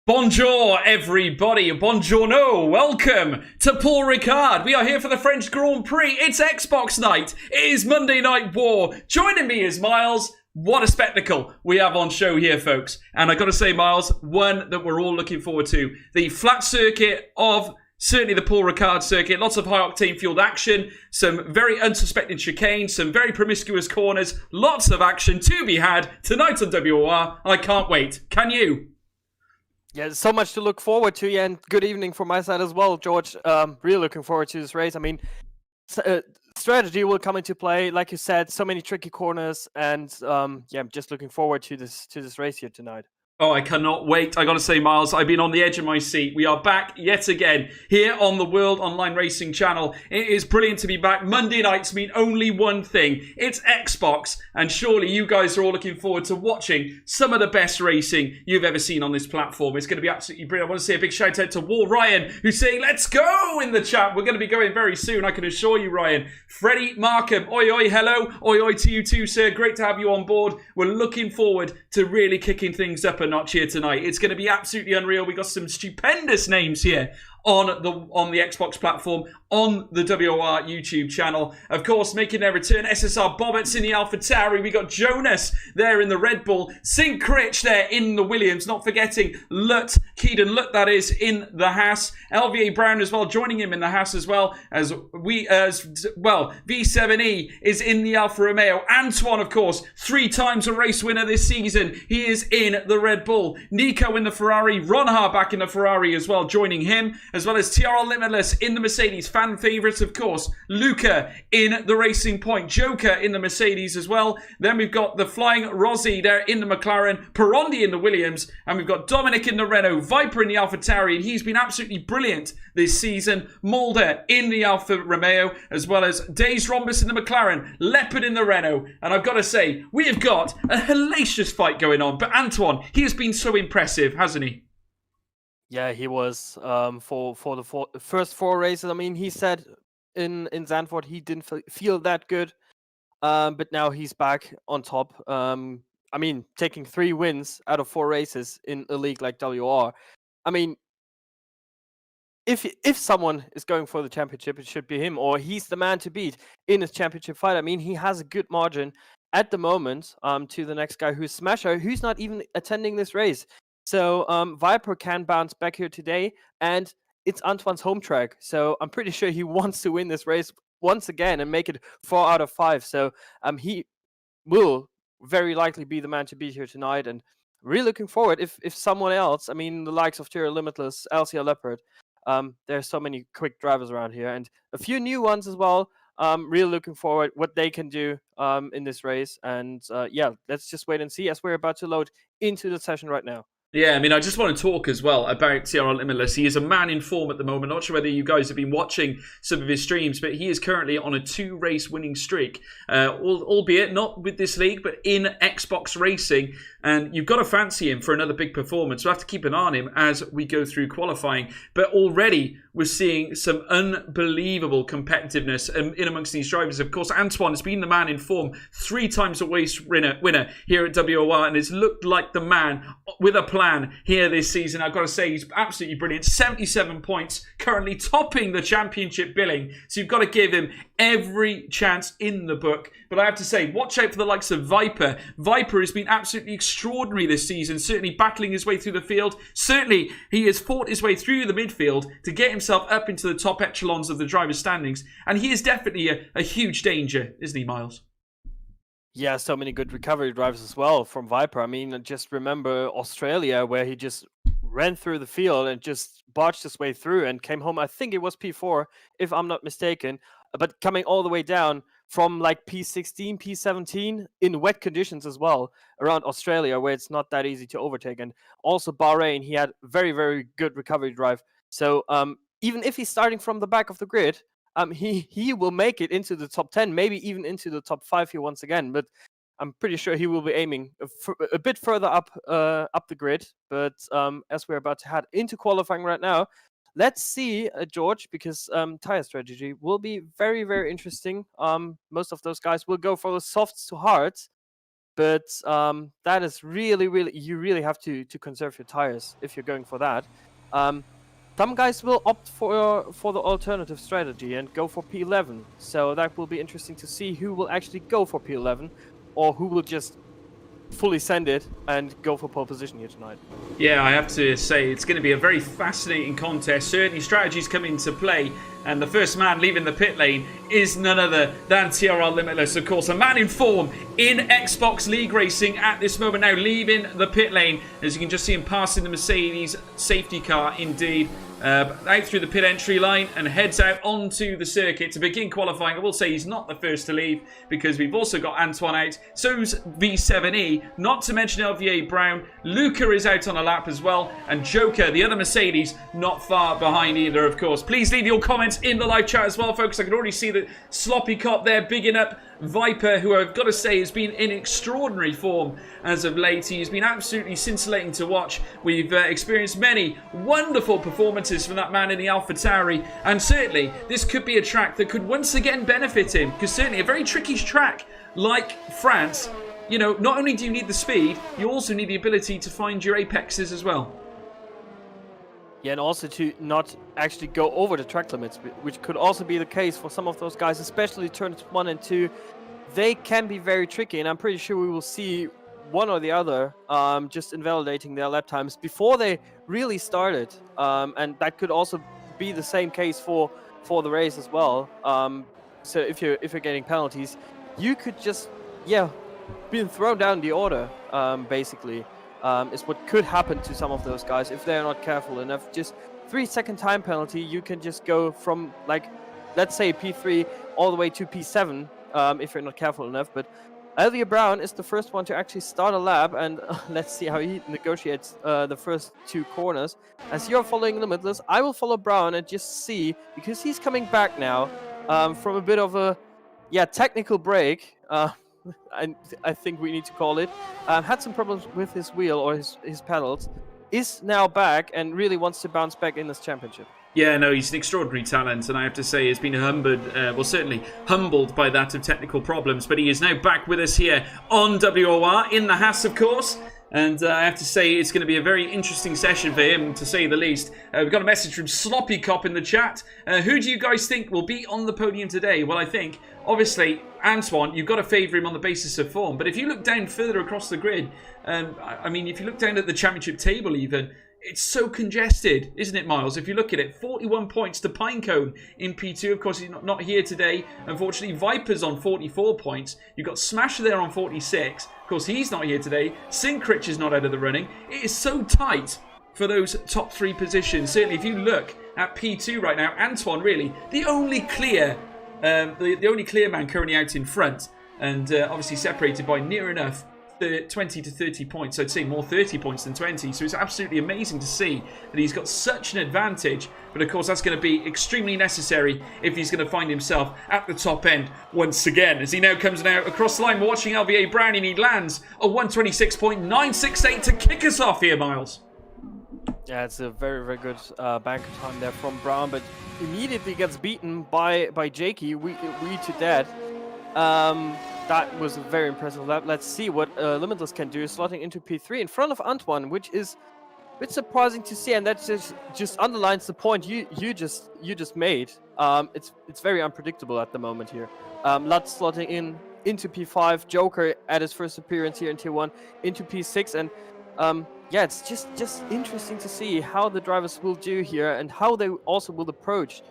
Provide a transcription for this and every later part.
Bonjour, everybody. Buongiorno. Welcome to Paul Ricard. We are here for the French Grand Prix. It's Xbox night. It is Monday Night War. Joining me is Miles. What a spectacle we have on show here, folks. And I got to say, Miles, one that we're all looking forward to. The flat circuit of certainly the Paul Ricard circuit. Lots of high-octane fueled action. Some very unsuspecting chicanes. Some very promiscuous corners. Lots of action to be had tonight on WOR. I can't wait. Can you? Yeah, so much to look forward to. Yeah, and good evening from my side as well, George. Really looking forward to this race. I mean, strategy will come into play, like you said. So many tricky corners, and yeah, I'm just looking forward to this race here tonight. Oh, I cannot wait. I got to say, Miles, I've been on the edge of my seat. We are back yet again here on the World Online Racing channel. It is brilliant to be back. Monday nights mean only one thing. It's Xbox. And surely you guys are all looking forward to watching some of the best racing you've ever seen on this platform. It's going to be absolutely brilliant. I want to say a big shout out to WOR Ryan, who's saying, let's go in the chat. We're going to be going very soon, I can assure you, Ryan. Freddie Markham, oi, oi, hello. Oi, oi to you too, sir. Great to have you on board. We're looking forward to really kicking things up a notch here tonight. It's going to be absolutely unreal. We got some stupendous names here on the Xbox platform, on the WOR YouTube channel. Of course, making their return, SSR Bobbett's in the AlphaTauri. We got Jonas there in the Red Bull. Sink Critch there in the Williams. Not forgetting Keaton Lutt, that is, in the Haas. LVA Brown as well, joining him in the Haas as well. V7E is in the Alfa Romeo. Antoine, of course, 3 times a race winner this season. He is in the Red Bull. Nico in the Ferrari. Ron back in the Ferrari as well, joining him. As well as TRL Limitless in the Mercedes. Fan favourites, of course. Luca in the Racing Point. Joker in the Mercedes as well. Then we've got the Flying Rossi there in the McLaren. Perondi in the Williams. And we've got Dominic in the Renault. Viper in the AlphaTauri. And he's been absolutely brilliant this season. Mulder in the Alfa Romeo. As well as Days Rhombus in the McLaren. Leopard in the Renault. And I've got to say, we have got a hellacious fight going on. But Antoine, he has been so impressive, hasn't he? Yeah, he was for the first 4 races. I mean, he said in Zandvoort he didn't feel that good, but now he's back on top. I mean, taking 3 wins out of 4 races in a league like WR. I mean, if someone is going for the championship, it should be him, or he's the man to beat in his championship fight. I mean, he has a good margin at the moment to the next guy who's Smasher, who's not even attending this race. So Viper can bounce back here today, and it's Antoine's home track. So I'm pretty sure he wants to win this race once again and make it 4 out of 5. So he will very likely be the man to beat here tonight, and really looking forward. If someone else, I mean, the likes of Tyrrell Limitless, LCR Leopard, there's so many quick drivers around here, and a few new ones as well. Really looking forward what they can do in this race, and yeah, let's just wait and see as we're about to load into the session right now. Yeah, I mean, I just want to talk as well about TRL Limitless. He is a man in form at the moment. Not sure whether you guys have been watching some of his streams, but he is currently on a 2-race winning streak, albeit not with this league, but in Xbox Racing. And you've got to fancy him for another big performance. We'll have to keep an eye on him as we go through qualifying. But already we're seeing some unbelievable competitiveness in amongst these drivers. Of course, Antoine has been the man in form, 3 times a race winner here at WOR, and has looked like the man with a plan here this season. I've got to say, he's absolutely brilliant. 77 points, currently topping the championship billing. So you've got to give him every chance in the book. But I have to say, watch out for the likes of Viper. Viper has been absolutely extraordinary this season, certainly battling his way through the field. Certainly, he has fought his way through the midfield to get himself up into the top echelons of the driver's standings. And he is definitely a huge danger, isn't he, Miles? Yeah, so many good recovery drives as well from Viper. I mean, just remember Australia, where he just ran through the field and just barged his way through and came home. I think it was P4, if I'm not mistaken, but coming all the way down from like P16, P17 in wet conditions as well around Australia, where it's not that easy to overtake. And also Bahrain, he had very, very good recovery drive. So even if he's starting from the back of the grid, he will make it into the top 10, maybe even into the top 5 here once again. But I'm pretty sure he will be aiming a bit further up the grid. But as we're about to head into qualifying right now, let's see, George, because tire strategy will be very, very interesting. Most of those guys will go for the softs to hards. But that is really, you really have to conserve your tires if you're going for that. Some guys will opt for the alternative strategy and go for P11. So that will be interesting to see who will actually go for P11 or who will just fully send it and go for pole position here tonight. Yeah, I have to say it's going to be a very fascinating contest. Certainly strategies come into play, and the first man leaving the pit lane is none other than TRL Limitless, of course, a man in form in Xbox League Racing at this moment now, leaving the pit lane, as you can just see him passing the Mercedes safety car indeed. Out through the pit entry line and heads out onto the circuit to begin qualifying. I will say he's not the first to leave because we've also got Antoine out. So's V7E, not to mention LVA Brown. Luca is out on a lap as well. And Joker, the other Mercedes, not far behind either, of course. Please leave your comments in the live chat as well, folks. I can already see that Sloppy Cop there bigging up Viper, who I've got to say has been in extraordinary form as of late. He's been absolutely scintillating to watch. We've experienced many wonderful performances from that man in the AlphaTauri, and certainly this could be a track that could once again benefit him, because certainly a very tricky track like France, you know, not only do you need the speed, you also need the ability to find your apexes as well. Yeah, and also to not actually go over the track limits, which could also be the case for some of those guys, especially turns 1 and 2. They can be very tricky, and I'm pretty sure we will see one or the other just invalidating their lap times before they really started. And that could also be the same case for the race as well. So if you're getting penalties, you could just, being thrown down the order, basically. Is what could happen to some of those guys if they're not careful enough. Just 3-second time penalty, you can just go from, like, let's say P3 all the way to P7 if you're not careful enough. But Elvia Brown is the first one to actually start a lap, and let's see how he negotiates the first 2 corners. As you're following Limitless, I will follow Brown and just see, because he's coming back now from a bit of a technical break. I think we need to call it. Had some problems with his wheel or his pedals. Is now back and really wants to bounce back in this championship. Yeah, no, he's an extraordinary talent, and I have to say he's been certainly humbled by that of technical problems, but he is now back with us here on WOR, in the Haas, of course. And I have to say, it's going to be a very interesting session for him, to say the least. We've got a message from Sloppy Cop in the chat. Who do you guys think will be on the podium today? Well, I think, obviously, Antoine, you've got to favour him on the basis of form. But if you look down further across the grid, I mean, if you look down at the championship table even, it's so congested, isn't it, Miles? If you look at it, 41 points to Pinecone in P2. Of course, he's not here today. Unfortunately, Viper's on 44 points. You've got Smasher there on 46. Of course, he's not here today. Syncrich is not out of the running. It is so tight for those top 3 positions. Certainly, if you look at P2 right now, Antoine, really, the only clear man currently out in front. And obviously separated by near enough 20 to 30 points. I'd say more 30 points than 20. So it's absolutely amazing to see that he's got such an advantage. But of course, that's going to be extremely necessary if he's going to find himself at the top end once again. As he now comes now across the line, we're watching LVA Brown, and he lands a 126.968 to kick us off here, Miles. Yeah, it's a very, very good banker time there from Brown, but immediately gets beaten by Jakey, we to dead. That was a very impressive lap. Let's see what Limitless can do, slotting into P3 in front of Antoine, which is a bit surprising to see, and that just underlines the point you just made. It's very unpredictable at the moment here. Lutz slotting into P5, Joker at his first appearance here in Tier 1 into P6, and it's just interesting to see how the drivers will do here and how they also will approach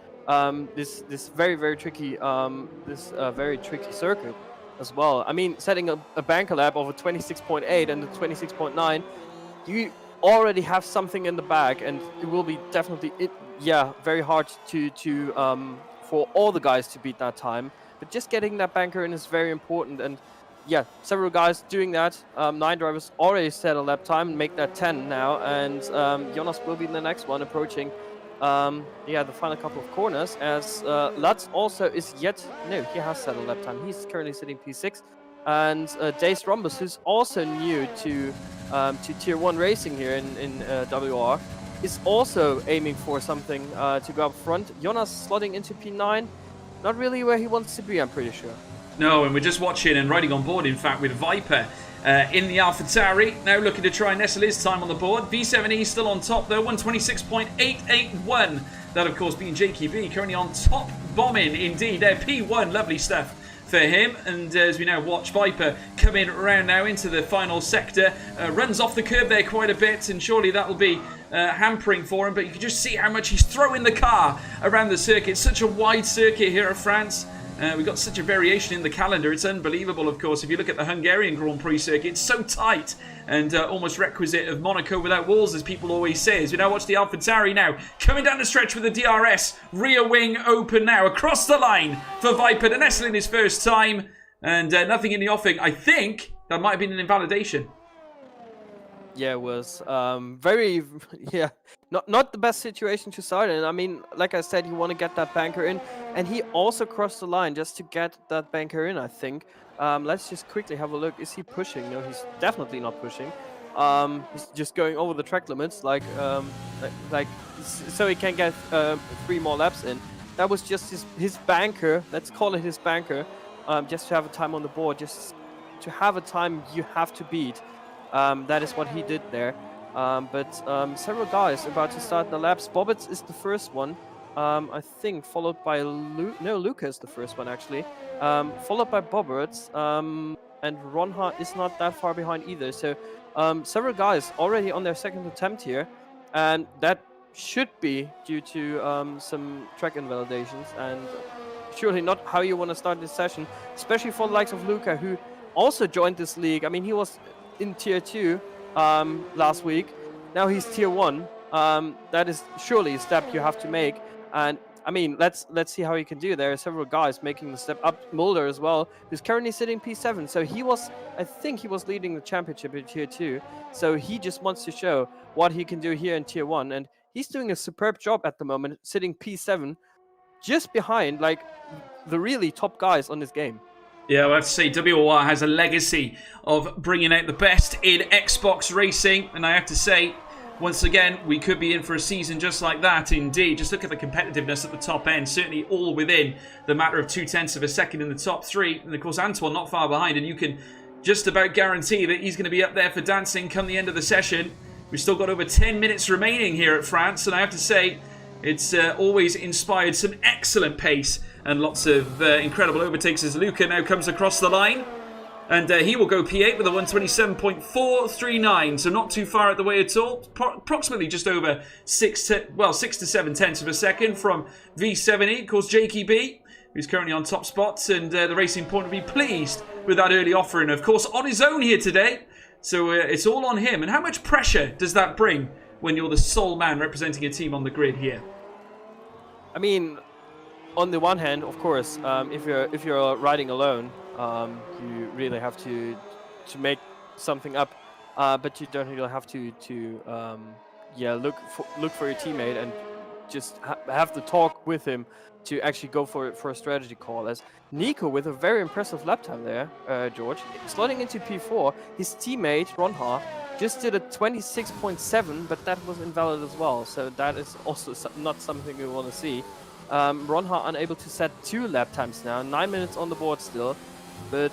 this very, very tricky very tricky circuit as well. I mean, setting a banker lap over 26.8 and the 26.9, you already have something in the bag, and it will be definitely very hard to for all the guys to beat that time. But just getting that banker in is very important, and several guys doing that. 9 drivers already set a lap time and make that 10 now, and Jonas will be in the next one, approaching the final couple of corners, as Lutz also is he has set a lap time. He's currently sitting P6, and Dace Rhombus, who's also new to Tier 1 racing here in WR, is also aiming for something to go up front. Jonas slotting into P9, not really where he wants to be, I'm pretty sure. No, and we're just watching and riding on board, in fact, with Viper in the AlphaTauri. Now looking to try and nestle his time on the board. V7E still on top though, 126.881. That of course being JKB, currently on top, bombing indeed. There, P1, lovely stuff for him. And as we now watch Viper coming around now into the final sector, runs off the curb there quite a bit, and surely that will be hampering for him. But you can just see how much he's throwing the car around the circuit. Such a wide circuit here at France. We've got such a variation in the calendar. It's unbelievable, of course. If you look at the Hungarian Grand Prix circuit, it's so tight and almost requisite of Monaco without walls, as people always say. As we now watch the AlphaTauri now coming down the stretch with the DRS. Rear wing open now across the line for Viper to nestle in his first time. And nothing in the offing. I think that might have been an invalidation. Yeah, it was very, not the best situation to start in. I mean, like I said, you want to get that banker in, and he also crossed the line just to get that banker in, I think. Let's just quickly have a look. Is he pushing? No, he's definitely not pushing. He's just going over the track limits, like so he can get 3 more laps in. That was just his banker. Let's call it his banker. Just to have a time on the board, just to have a time you have to beat. That is what he did there. But several guys about to start the laps. Bobbitz is the first one, I think, followed by Luca is the first one actually. Followed by Bobbitz, and Ronha is not that far behind either. So several guys already on their second attempt here, and that should be due to some track invalidations, and surely not how you want to start this session, especially for the likes of Luca, who also joined this league. I mean, he was in tier 2 last week. Now he's tier 1. That is surely a step you have to make, and I mean, let's see how he can do. There are several guys making the step up. Mulder as well, who's currently sitting P7. So I think he was leading the championship in tier 2. So he just wants to show what he can do here in tier 1, and he's doing a superb job at the moment, sitting P7, just behind like the really top guys on this game. Yeah, I have to say, WOR has a legacy of bringing out the best in Xbox racing. And I have to say, once again, we could be in for a season just like that, indeed. Just look at the competitiveness at the top end. Certainly all within the matter of 0.2 of a second in the top 3. And of course, Antoine not far behind. And you can just about guarantee that he's going to be up there for dancing come the end of the session. We've still got over 10 minutes remaining here at France. And I have to say, it's always inspired some excellent pace and lots of incredible overtakes as Luca now comes across the line. And he will go P8 with a 127.439, so not too far out the way at all. Approximately just over 6 to 7 tenths of a second from V7E. Of course, JKB, who's currently on top spots, and the Racing Point will be pleased with that early offering. Of course, on his own here today, so it's all on him. And how much pressure does that bring when you're the sole man representing a team on the grid here? I mean, on the one hand, of course, if you're riding alone, you really have to make something up, but you don't really have to look for your teammate and just have the talk with him to actually go for a strategy call. As Nico with a very impressive lap time there, George, slotting into P4. His teammate Ronha just did a 26.7, but that was invalid as well. So that is also not something we want to see. Ronha unable to set 2 lap times now, 9 minutes on the board still. But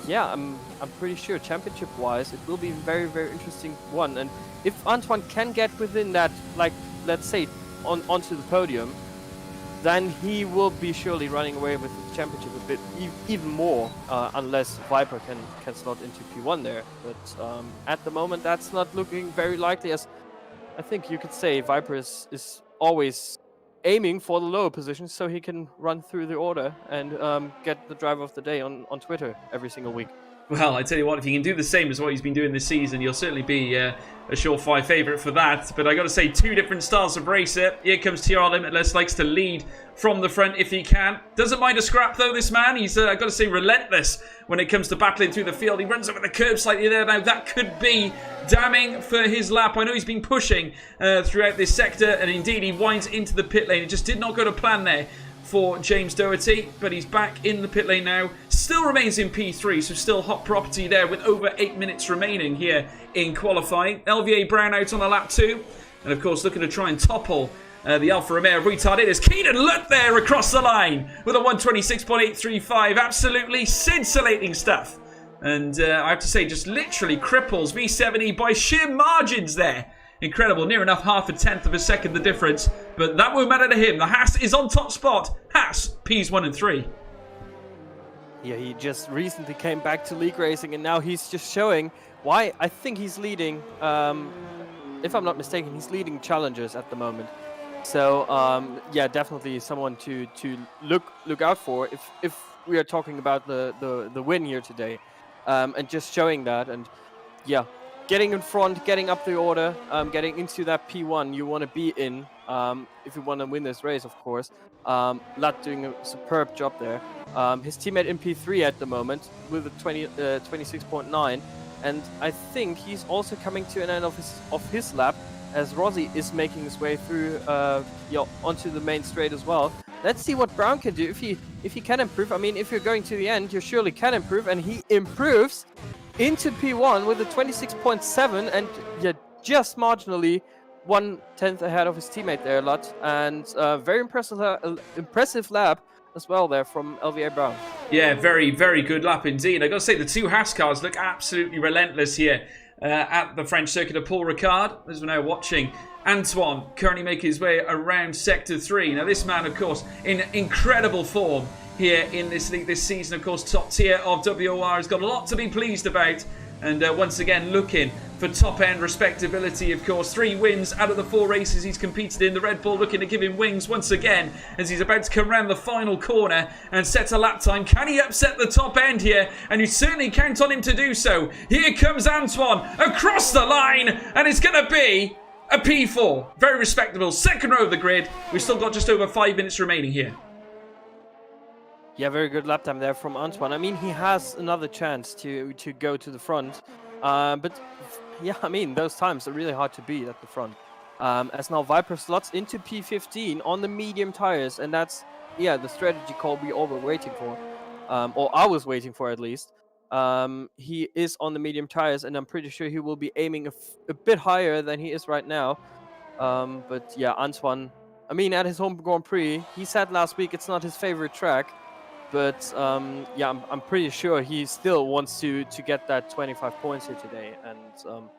yeah, I'm pretty sure championship-wise it will be a very, very interesting one. And if Antoine can get within that, like let's say onto the podium, then he will be surely running away with the championship a bit even more, unless Viper can slot into P1 there. But at the moment that's not looking very likely, as I think you could say Viper is always aiming for the lower position so he can run through the order and get the driver of the day on Twitter every single week. Well, I tell you what, if he can do the same as what he's been doing this season, you'll certainly be a surefire favourite for that. But I got to say, 2 different styles of racer. Here comes TR Limitless, likes to lead from the front if he can. Doesn't mind a scrap though, this man. He's, I got to say, relentless when it comes to battling through the field. He runs over the curb slightly there. Now that could be damning for his lap. I know he's been pushing throughout this sector, and indeed he winds into the pit lane. It just did not go to plan there for James Doherty, but he's back in the pit lane now. Still remains in P3, so still hot property there with over 8 minutes remaining here in qualifying. LVA Brown out on the lap 2, and of course looking to try and topple the Alfa Romeo retarded is Keenan Lutt there across the line with a 126.835. Absolutely scintillating stuff And I have to say, just literally cripples V70 by sheer margins there. Incredible, near enough half a tenth of a second the difference. But that won't matter to him. The Haas is on top spot. Haas, P's 1 and 3. Yeah, he just recently came back to league racing, and now he's just showing why I think he's leading. If I'm not mistaken, he's leading challengers at the moment. So yeah, definitely someone to look out for if we are talking about the win here today, and just showing that, and yeah, getting in front, getting up the order, getting into that P1 you want to be in, if you want to win this race, of course. Lat doing a superb job there. His teammate in P3 at the moment with a 26.9, and I think he's also coming to an end of his lap, as Rossi is making his way through onto the main straight as well. Let's see what Brown can do if he can improve. I mean, if you're going to the end, you surely can improve, and he improves into P1 with a 26.7, and yeah, just marginally 1/10 ahead of his teammate there, Lat, and very impressive lap as well there from LVA Brown. Yeah, very, very good lap indeed. I got to say, the two Haas cars look absolutely relentless here at the French circuit of Paul Ricard, as we're now watching Antoine currently make his way around Sector 3. Now, this man, of course, in incredible form here in this league this season. Of course, top tier of WOR has got a lot to be pleased about. And once again, looking for top-end respectability, of course. 3 wins out of the 4 races he's competed in. The Red Bull looking to give him wings once again as he's about to come around the final corner and set a lap time. Can he upset the top end here? And you certainly count on him to do so. Here comes Antoine across the line, and it's going to be a P4. Very respectable. Second row of the grid. We've still got just over 5 minutes remaining here. Yeah, very good lap time there from Antoine. I mean, he has another chance to go to the front. But yeah, I mean, those times are really hard to beat at the front. As now Viper slots into P15 on the medium tires. And that's, yeah, the strategy call we all were waiting for. Or I was waiting for, at least. He is on the medium tires, and I'm pretty sure he will be aiming a bit higher than he is right now. But yeah, Antoine, I mean, at his home Grand Prix, he said last week it's not his favorite track. But yeah, I'm pretty sure he still wants to get that 25 points here today. And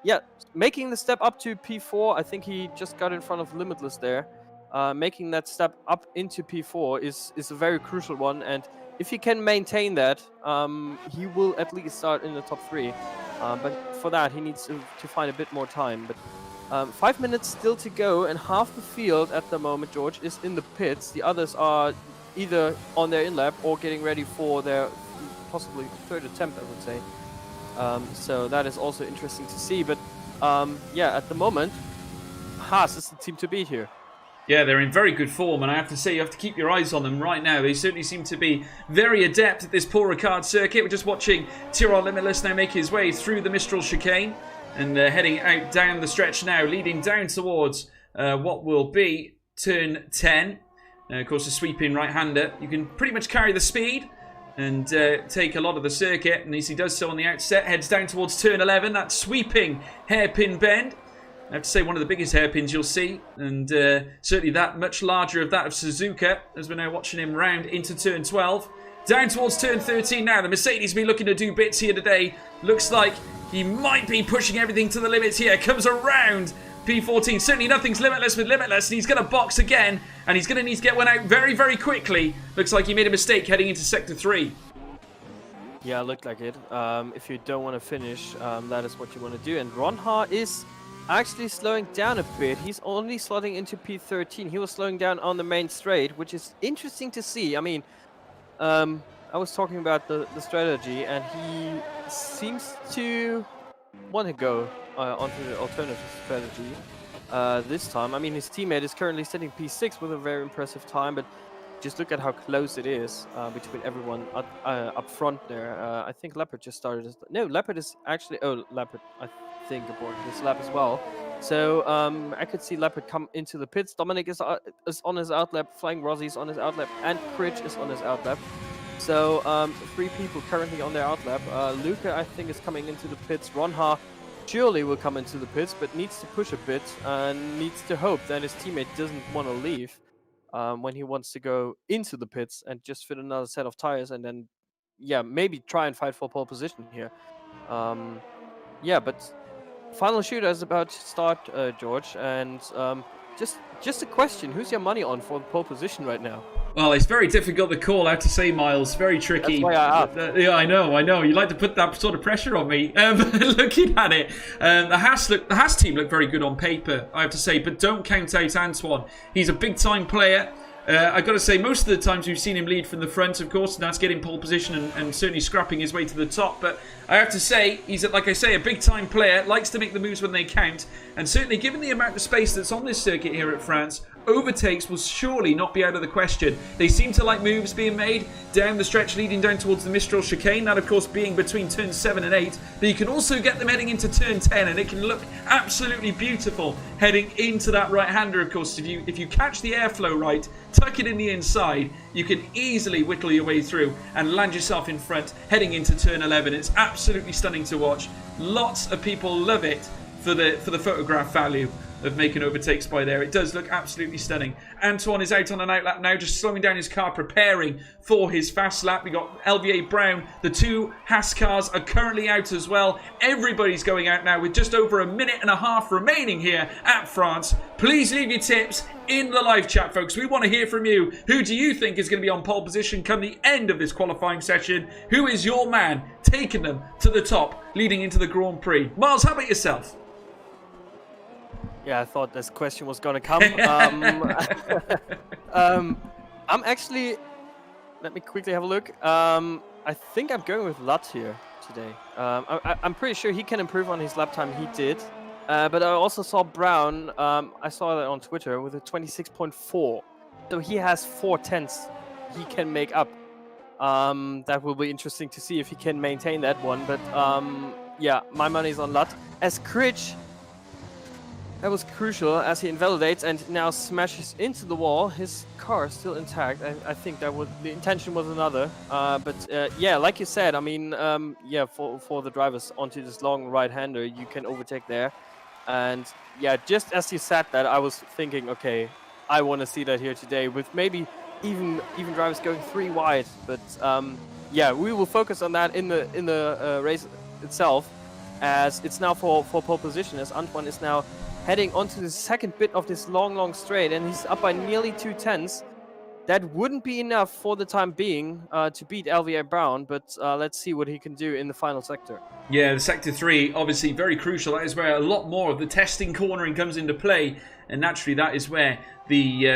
yeah, making the step up to P4, I think he just got in front of Limitless there. Making that step up into P4 is a very crucial one. And if he can maintain that, he will at least start in the top 3. But for that, he needs to find a bit more time. But 5 minutes still to go, and half the field at the moment, George, is in the pits. The others are either on their in-lap or getting ready for their possibly 3rd attempt, I would say. So that is also interesting to see. But yeah, at the moment, Haas is the team to beat here. Yeah, they're in very good form, and I have to say, you have to keep your eyes on them right now. They certainly seem to be very adept at this Paul Ricard circuit. We're just watching Tyrrell Limitless now make his way through the Mistral chicane and heading out down the stretch now, leading down towards what will be turn 10. Of course, a sweeping right-hander. You can pretty much carry the speed and take a lot of the circuit. And as he does so on the outset, heads down towards turn 11. That sweeping hairpin bend. I have to say, one of the biggest hairpins you'll see. And certainly that much larger of that of Suzuka, as we're now watching him round into turn 12. Down towards turn 13 now. The Mercedes will be looking to do bits here today. Looks like he might be pushing everything to the limits here. Comes around P14. Certainly nothing's limitless with Limitless, and he's going to box again, and he's going to need to get one out very, very quickly. Looks like he made a mistake heading into Sector 3. Yeah, looked like it. If you don't want to finish, that is what you want to do. And Ronha is actually slowing down a bit. He's only slotting into P13. He was slowing down on the main straight, which is interesting to see. I mean, I was talking about the strategy, and he seems to want to go onto the alternative strategy this time. I mean, his teammate is currently sitting P6 with a very impressive time, but just look at how close it is between everyone up front there. I think Leopard just started. No, Leopard is actually... Oh, Leopard, I think, aborted this lap as well. So I could see Leopard come into the pits. Dominic is on his outlap. Flying Rossi's on his outlap. And Prich is on his outlap. So 3 people currently on their outlap. Luca, I think, is coming into the pits. Ronha surely will come into the pits, but needs to push a bit and needs to hope that his teammate doesn't want to leave when he wants to go into the pits and just fit another set of tires and then maybe try and fight for pole position here. But final shooter is about to start, George, and just a question: who's your money on for the pole position right now? Well, it's very difficult to call, I have to say, Miles. Very tricky. That's why I asked. Yeah, I know. You like to put that sort of pressure on me. Looking at it, the Haas team look very good on paper, I have to say, but don't count out Antoine. He's a big-time player. I've got to say, most of the times we've seen him lead from the front, of course, and that's getting pole position and certainly scrapping his way to the top. But I have to say, he's, like I say, a big-time player, likes to make the moves when they count, and certainly given the amount of space that's on this circuit here at France, overtakes will surely not be out of the question. They seem to like moves being made down the stretch leading down towards the Mistral chicane, that of course being between turns 7 and 8, but you can also get them heading into turn 10 and it can look absolutely beautiful heading into that right-hander. Of course, if you catch the airflow right, tuck it in the inside, you can easily whittle your way through and land yourself in front heading into turn 11. It's absolutely stunning to watch. Lots of people love it for the photograph value of making overtakes by there. It does look absolutely stunning. Antoine is out on an outlap now, just slowing down his car, preparing for his fast lap. We got LVA Brown. The two Haas cars are currently out as well. Everybody's going out now with just over a minute and a half remaining here at France. Please leave your tips in the live chat, folks. We want to hear from you. Who do you think is going to be on pole position come the end of this qualifying session? Who is your man taking them to the top, leading into the Grand Prix? Miles, how about yourself? Yeah, I thought this question was gonna come. I'm actually. Let me quickly have a look. I think I'm going with Lut here today. I'm pretty sure he can improve on his lap time. He did, but I also saw Brown. I saw that on Twitter with a 26.4. So he has 4/10 he can make up. That will be interesting to see if he can maintain that one. But my money's on Lut. As Critch. That was crucial as he invalidates and now smashes into the wall. His car is still intact. I think the intention was another. Like you said, I mean, for the drivers onto this long right-hander, you can overtake there. And just as you said that, I was thinking, okay, I want to see that here today with maybe even drivers going 3 wide. But we will focus on that in the race itself, as it's now for pole position, as Antoine is now heading onto the second bit of this long straight, and he's up by nearly 2/10. That wouldn't be enough for the time being to beat LVA Brown, but let's see what he can do in the final sector. Yeah, the Sector 3, obviously very crucial. That is where a lot more of the testing cornering comes into play, and naturally that is where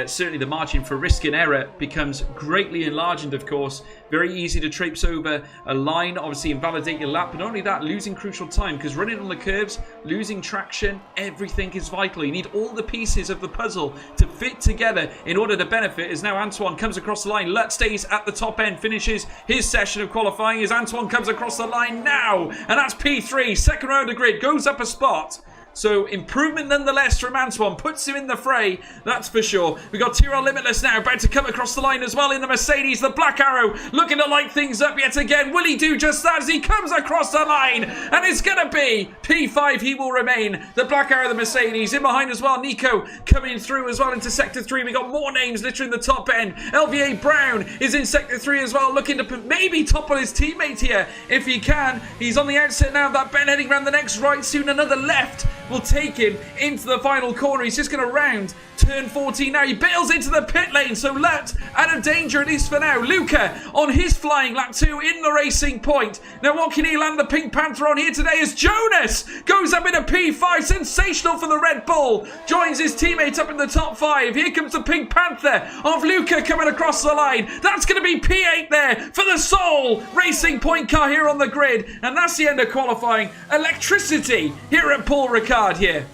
certainly the margin for risk and error becomes greatly enlarged, of course. Very easy to traipse over a line, obviously invalidate your lap, but not only that, losing crucial time, because running on the curves, losing traction, everything is vital. You need all the pieces of the puzzle to fit together in order to benefit. As now Antoine comes across the line, Lut stays at the top end, finishes his session of qualifying as Antoine comes across the line now, and that's P3, second row of the grid, goes up a spot. So improvement nonetheless from Antoine, puts him in the fray, that's for sure. We got Tyrrell Limitless now, about to come across the line as well in the Mercedes. The Black Arrow looking to light things up yet again. Will he do just that as he comes across the line? And it's going to be P5, he will remain. The Black Arrow, the Mercedes. In behind as well, Nico coming through as well into Sector 3. We got more names littering the top end. LVA Brown is in Sector 3 as well, looking to maybe topple his teammate here if he can. He's on the outset now, that Ben heading around the next right, soon another left will take him into the final corner. He's just going to round turn 14 now. He bails into the pit lane, so Lut out of danger at least for now. Luca on his flying lap 2 in the racing point. Now what can he land the Pink Panther on here today as Jonas goes up into P5. Sensational for the Red Bull. Joins his teammate up in the top 5. Here comes the Pink Panther of Luca coming across the line. That's going to be P8 there for the sole racing point car here on the grid. And that's the end of qualifying. Electricity here at Paul Ricard here.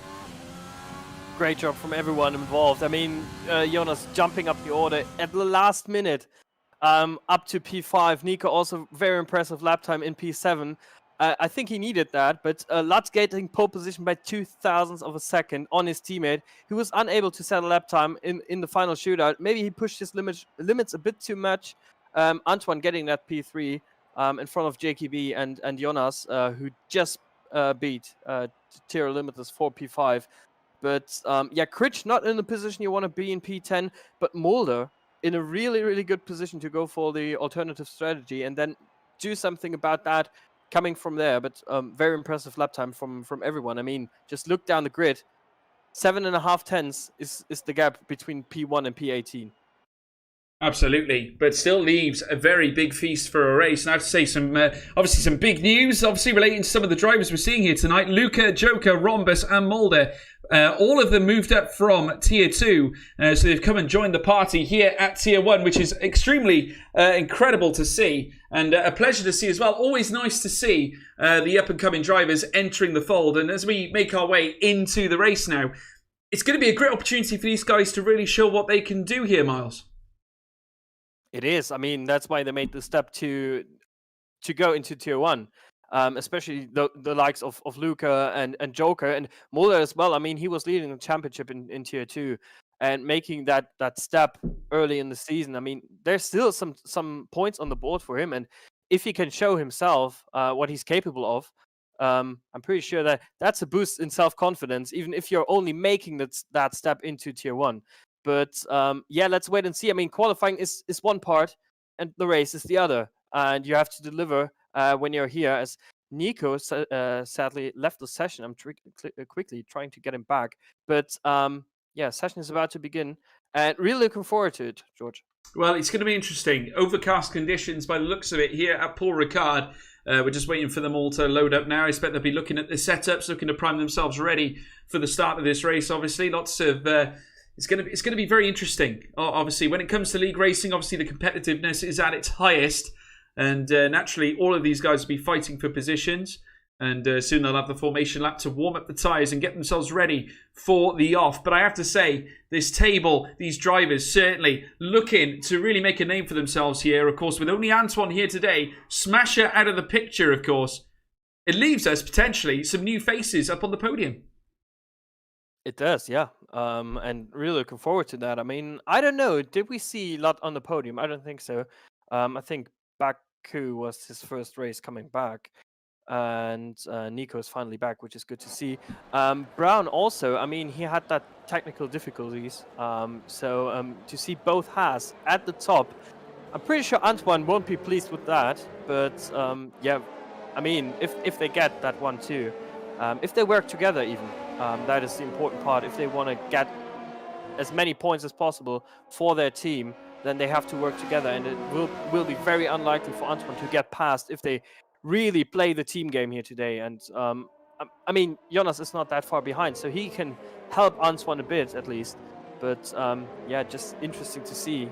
Great job from everyone involved. I mean, Jonas jumping up the order at the last minute up to P5. Nico also very impressive lap time in P7. I think he needed that, but Lutz getting pole position by 0.02 of a second on his teammate. He was unable to set a lap time in the final shootout. Maybe he pushed his limits a bit too much. Antoine getting that P3 in front of JKB and Jonas, who just beat Tyrrell Limitless for P5. But Critch not in the position you want to be in P10, but Mulder in a really, really good position to go for the alternative strategy. And then do something about that coming from there. But very impressive lap time from everyone. I mean, just look down the grid. 7.5 tenths is the gap between P1 and P18. Absolutely, but still leaves a very big feast for a race. And I have to say obviously some big news, obviously relating to some of the drivers we're seeing here tonight. Luca, Joker, Rhombus and Mulder, all of them moved up from Tier 2. So they've come and joined the party here at Tier 1, which is extremely incredible to see. And a pleasure to see as well. Always nice to see the up-and-coming drivers entering the fold. And as we make our way into the race now, it's going to be a great opportunity for these guys to really show what they can do here, Miles. It is. I mean, that's why they made the step to go into Tier 1. Especially the likes of Luca and Joker and Mulder as well. I mean, he was leading the championship in Tier 2 and making that step early in the season. I mean, there's still some points on the board for him. And if he can show himself what he's capable of, I'm pretty sure that's a boost in self-confidence, even if you're only making that step into Tier 1. But let's wait and see. I mean, qualifying is one part and the race is the other. And you have to deliver when you're here. As Nico sadly left the session. I'm quickly trying to get him back. But session is about to begin. And really looking forward to it, George. Well, it's going to be interesting. Overcast conditions by the looks of it here at Paul Ricard. We're just waiting for them all to load up now. I expect they'll be looking at the setups, looking to prime themselves ready for the start of this race. Obviously, lots of... It's going to be very interesting. Obviously, when it comes to league racing, obviously the competitiveness is at its highest. And naturally, all of these guys will be fighting for positions. And soon they'll have the formation lap to warm up the tyres and get themselves ready for the off. But I have to say, this table, these drivers certainly looking to really make a name for themselves here. Of course, with only Antoine here today, Smasher out of the picture, of course. It leaves us potentially some new faces up on the podium. It does, yeah. And really looking forward to that. I mean, I don't know. Did we see Lot on the podium? I don't think so. I think Baku was his first race coming back. And Nico is finally back, which is good to see. Brown also, I mean, he had that technical difficulties. So to see both Haas at the top, I'm pretty sure Antoine won't be pleased with that. But I mean, if they get that one too, if they work together even, that is the important part. If they want to get as many points as possible for their team, then they have to work together. And it will be very unlikely for Antoine to get past if they really play the team game here today. And I mean, Jonas is not that far behind, so he can help Antoine a bit at least. But just interesting to see.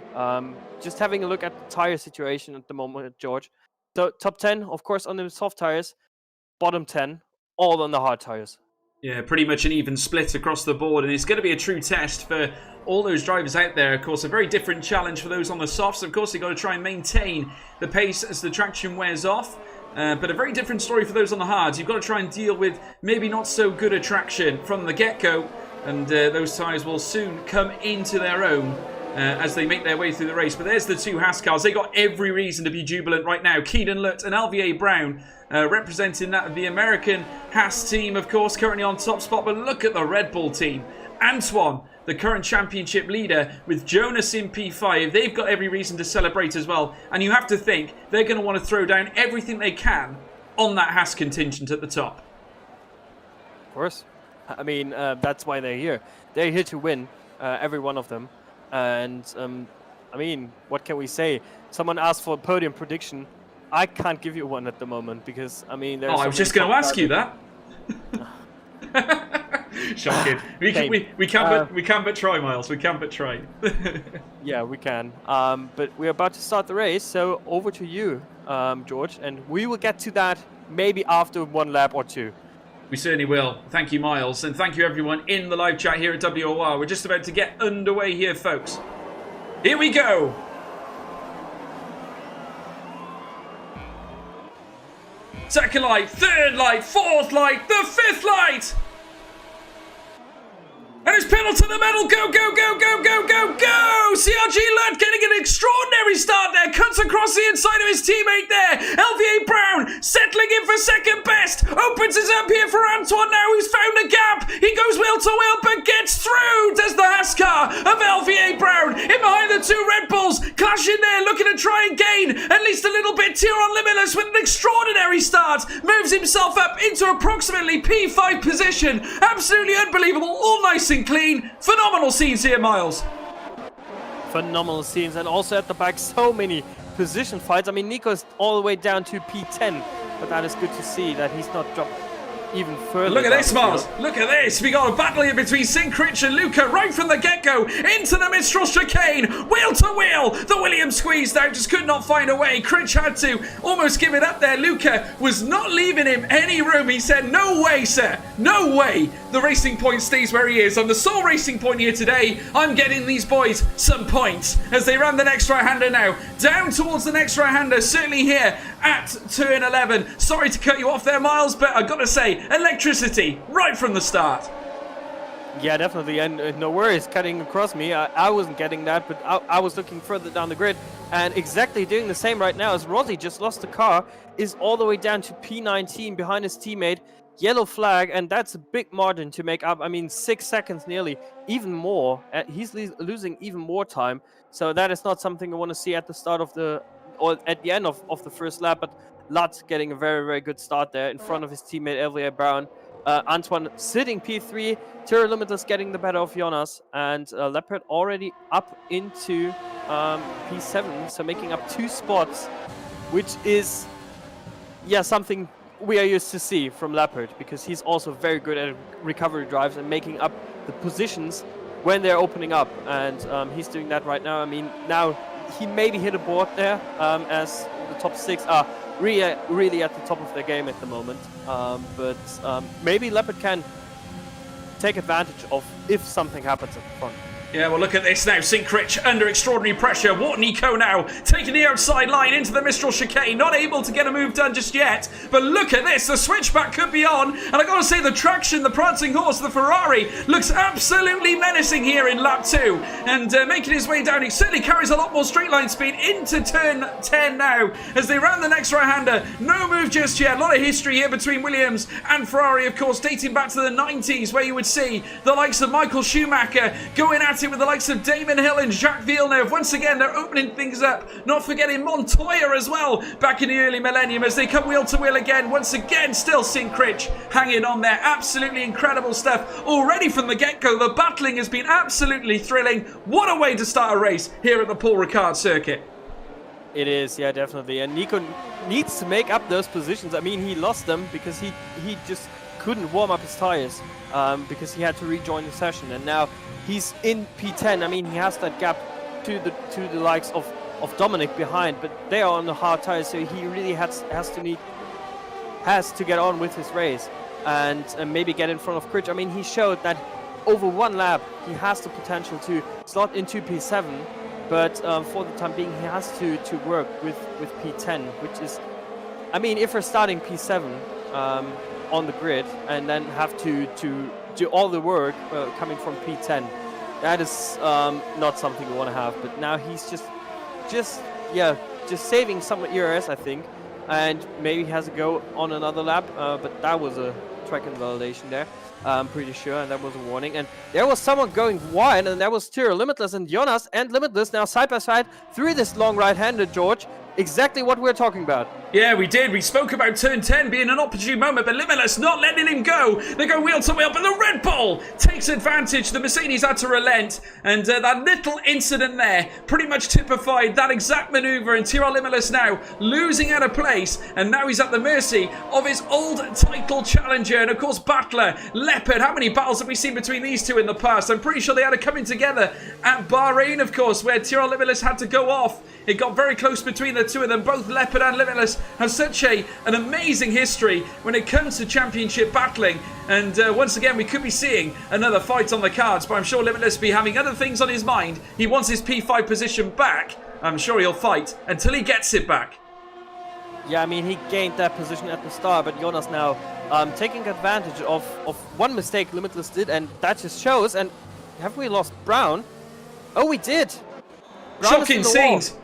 Just having a look at the tire situation at the moment, George. So top 10, of course, on the soft tires. Bottom 10, all on the hard tires. Yeah, pretty much an even split across the board. And it's going to be a true test for all those drivers out there. Of course, a very different challenge for those on the softs. Of course, they've got to try and maintain the pace as the traction wears off. But a very different story for those on the hards. You've got to try and deal with maybe not so good a traction from the get-go. And those tyres will soon come into their own as they make their way through the race. But there's the two Haas cars. They got every reason to be jubilant right now. Keaton Lutt and Alvier Brown representing that of the American Haas team, of course, currently on top spot. But look at the Red Bull team. Antoine, the current championship leader, with Jonas in P5. They've got every reason to celebrate as well. And you have to think they're going to want to throw down everything they can on that Haas contingent at the top. Of course. I mean, that's why they're here. They're here to win, every one of them. And, I mean, what can we say? Someone asked for a podium prediction. I can't give you one at the moment because, I mean... I was just going to ask you that. Shocking. We can but try, Miles. We can but try. Yeah, we can. But we're about to start the race, so over to you, George. And we will get to that maybe after one lap or two. We certainly will. Thank you, Miles. And thank you, everyone, in the live chat here at WOR. We're just about to get underway here, folks. Here we go. Second light, third light, fourth light, the fifth light. And it's pedal to the metal. Go, go, go, go, go, go, go. CRG Lutt getting an extraordinary start there. Cuts across the inside of his teammate there. Alvier Brown settling in for second best. Opens his up here for Antoine now. He's found a gap. He goes wheel to wheel but gets through. Does the Haas car of Alvier Brown. In behind the two Red Bulls clashing there, looking to try and gain at least a little bit. Tyrrell Limitless with an extraordinary start, moves himself up into approximately P5 position. Absolutely unbelievable, all nice and clean. Phenomenal scenes here, Miles. Phenomenal scenes, and also at the back, so many position fights. I mean, Nico's all the way down to P10, but that is good to see that he's not dropped even further. Look at this, Miles. Look at this. We got a battle here between Sinkrich and Luca right from the get-go into the Mistral chicane. Wheel to wheel. The Williams squeezed out, just could not find a way. Critch had to almost give it up there. Luca was not leaving him any room. He said, no way, sir. No way. The Racing Point stays where he is. I'm the sole Racing Point here today. I'm getting these boys some points as they run the next right-hander now. Down towards the next right-hander, certainly here at turn 11. Sorry to cut you off there, Miles, but I've got to say, electricity right from the start. Yeah, definitely, and no worries cutting across me. I wasn't getting that, but I was looking further down the grid, and exactly doing the same right now as Rossi just lost the car, is all the way down to P19 behind his teammate. Yellow flag, and that's a big margin to make up. I mean, 6 seconds nearly, even more. He's losing even more time, so that is not something I want to see at the start of or at the end of the first lap, but Lutz getting a very, very good start there in front of his teammate Elvier Brown. Antoine sitting P3, Tyrrell Limitless getting the better of Jonas, and Leopard already up into P7, so making up 2 spots, which is, yeah, something we are used to see from Leopard, because he's also very good at recovery drives and making up the positions when they're opening up, and he's doing that right now. I mean, now he maybe hit a board there as the top 6 are really at the top of their game at the moment, but maybe Leopard can take advantage of if something happens at the front. Yeah, well, look at this now. Sinkrich under extraordinary pressure. What Nico now taking the outside line into the Mistral chicane. Not able to get a move done just yet. But look at this. The switchback could be on. And I got to say, the traction, the prancing horse, the Ferrari looks absolutely menacing here in lap 2. And making his way down. He certainly carries a lot more straight line speed into turn 10 now. As they round the next right-hander. No move just yet. A lot of history here between Williams and Ferrari, of course, dating back to the 90s, where you would see the likes of Michael Schumacher going at it with the likes of Damon Hill and Jacques Villeneuve. Once again, they're opening things up. Not forgetting Montoya as well, back in the early millennium, as they come wheel to wheel again. Once again, still Sinkrich hanging on there. Absolutely incredible stuff. Already from the get-go, the battling has been absolutely thrilling. What a way to start a race here at the Paul Ricard circuit. It is, yeah, definitely. And Nico needs to make up those positions. I mean, he lost them because he just couldn't warm up his tires because he had to rejoin the session. And now he's in P10. I mean, he has that gap to the likes of Dominic behind, but they are on the hard tires, so he really has to get on with his race and maybe get in front of Critch. I mean, he showed that over one lap he has the potential to slot into P7, but for the time being he has to work with P10, which is, I mean, if we're starting P7 on the grid and then have to do all the work coming from P10, that is not something we want to have. But now he's just saving some ERS, I think, and maybe he has a go on another lap, but that was a track invalidation there, I'm pretty sure, and that was a warning. And there was someone going wide, and that was Tyrrell Limitless, and Jonas and Limitless now side by side through this long right-hander, George. Exactly what we're talking about. Yeah, we did. We spoke about turn 10 being an opportune moment, but Limitless not letting him go. They go wheel to wheel, but the Red Bull takes advantage. The Mercedes had to relent, and that little incident there pretty much typified that exact maneuver. And Tyrrell Limitless now losing out of place, and now he's at the mercy of his old title challenger. And of course, battler, Leopard. How many battles have we seen between these two in the past? I'm pretty sure they had a coming together at Bahrain, of course, where Tyrrell Limitless had to go off. It got very close between the two of them. Both Leopard and Limitless have such an amazing history when it comes to championship battling. And once again, we could be seeing another fight on the cards, but I'm sure Limitless will be having other things on his mind. He wants his P5 position back. I'm sure he'll fight until he gets it back. Yeah, I mean, he gained that position at the start, but Jonas now taking advantage of one mistake Limitless did, and that just shows. And have we lost Brown? Oh, we did.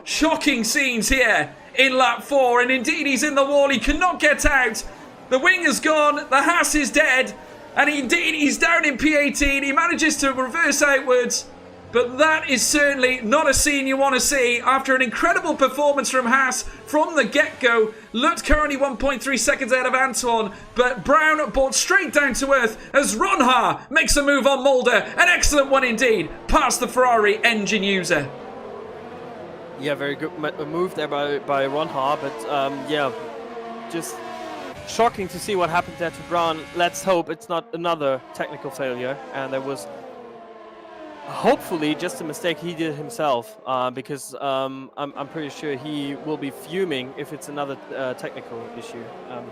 Shocking scenes here in lap 4, and indeed he's in the wall. He cannot get out. The wing is gone, the Haas is dead, and indeed he's down in P18. He manages to reverse outwards, But that is certainly not a scene you want to see after an incredible performance from Haas from the get-go. Looked currently 1.3 seconds ahead of Antoine, but Brown brought straight down to earth as Ronha makes a move on Mulder. An excellent one indeed, past the Ferrari engine user. Yeah, very good move there by Ronha, but yeah, just shocking to see what happened there to Brown. Let's hope it's not another technical failure, and there was hopefully just a mistake he did himself, because I'm pretty sure he will be fuming if it's another technical issue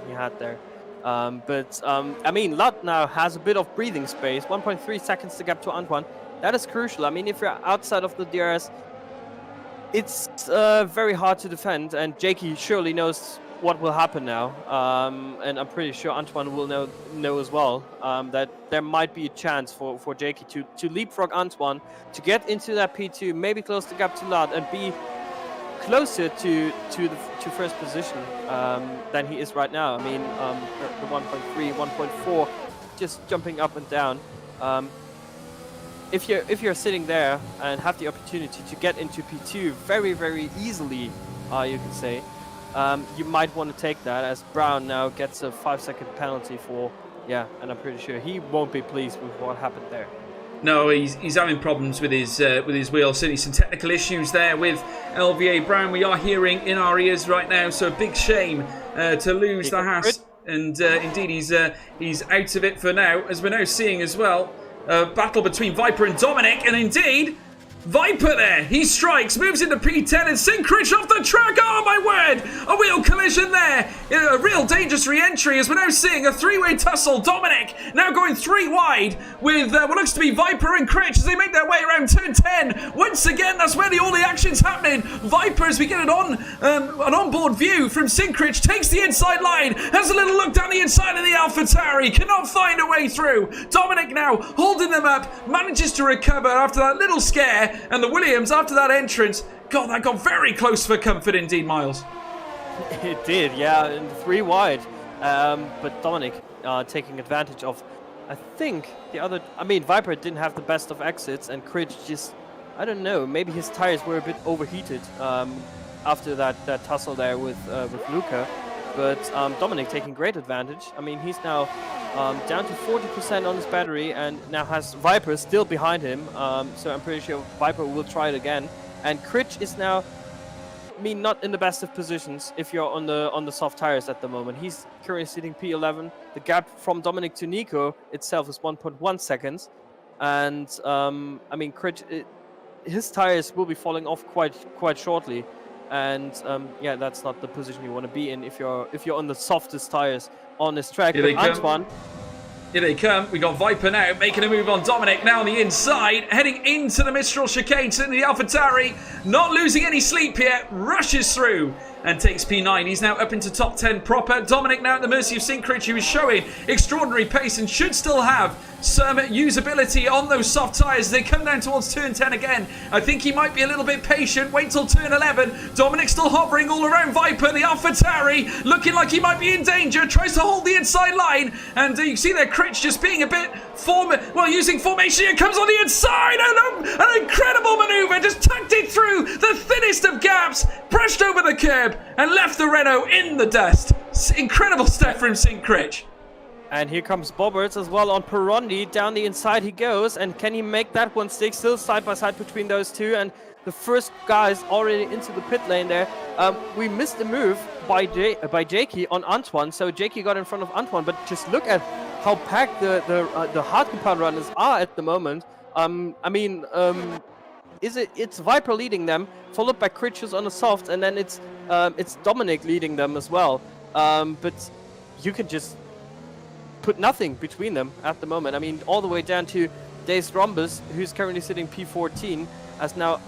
he had there. But I mean, Lut now has a bit of breathing space. 1.3 seconds to gap to Antoine. That is crucial. I mean, if you're outside of the DRS, it's very hard to defend, and Jakey surely knows what will happen now, and I'm pretty sure Antoine will know as well, that there might be a chance for Jakey to leapfrog Antoine, to get into that P2, maybe close the gap to Lad, and be closer to first position than he is right now. I mean, the 1.3, 1.4, just jumping up and down. If you're sitting there and have the opportunity to get into P2 very, very easily, you could say, you might want to take that, as Brown now gets a 5-second penalty for, yeah, and I'm pretty sure he won't be pleased with what happened there. No, he's having problems with his wheel. Certainly some technical issues there with LVA Brown. We are hearing in our ears right now, so a big shame to lose the Haas. And indeed, he's out of it for now, as we're now seeing as well. A battle between Viper and Dominic, and indeed, Viper there, he strikes, moves into P10, and Sinkrich off the track. Oh my word, a wheel collision there. A real dangerous re-entry, as we're now seeing a three-way tussle. Dominic now going 3 wide with what looks to be Viper and Critch as they make their way around turn 10. Once again, that's where all the action's happening. Viper, as we get an onboard view from Sinkrich, takes the inside line, has a little look down the inside of the AlphaTauri, cannot find a way through. Dominic now holding them up, manages to recover after that little scare. And the Williams, after that entrance, God, that got very close for comfort indeed, Miles. It did, yeah, and 3 wide. But Dominic taking advantage of, I think, the other... I mean, Viper didn't have the best of exits, and Critch just, I don't know, maybe his tires were a bit overheated after that tussle there with Luca. But Dominic taking great advantage. I mean, he's now down to 40% on his battery, and now has Viper still behind him. So I'm pretty sure Viper will try it again. And Critch is now, I mean, not in the best of positions if you're on the soft tires at the moment. He's currently sitting P11. The gap from Dominic to Nico itself is 1.1 seconds. And I mean, Critch, his tires will be falling off quite shortly. And yeah, that's not the position you want to be in if you're on the softest tires on this track. Here they come. Antoine, Here they come. We got Viper now making a move on Dominic now on the inside, heading into the Mistral chicane. Certainly the AlphaTauri not losing any sleep here, rushes through and takes P9. He's now up into top 10 proper. Dominic now at the mercy of Sinkrich, who is showing extraordinary pace and should still have some usability on those soft tyres as they come down towards turn 10 again. I think he might be a little bit patient. Wait till turn 11. Dominic still hovering all around Viper. The AlphaTauri looking like he might be in danger. Tries to hold the inside line. And you see there Critch just being a bit using formation. It comes on the inside. And an incredible manoeuvre. Just tucked it through the thinnest of gaps. Brushed over the curb and left the Renault in the dust. Incredible stuff from Sinkrich. and here comes Bobberts as well on Perondi. Down the inside he goes, and can he make that one stick? Still side by side between those two, and the first guys already into the pit lane there. We missed the move by Jakey on Antoine, so Jakey got in front of Antoine, but just look at how packed the hard compound runners are at the moment. It's Viper leading them, followed by Critches on the soft, and then it's Dominic leading them as well. But you can just put nothing between them at the moment. I mean, all the way down to Dace Rhombus, who's currently sitting P14, as now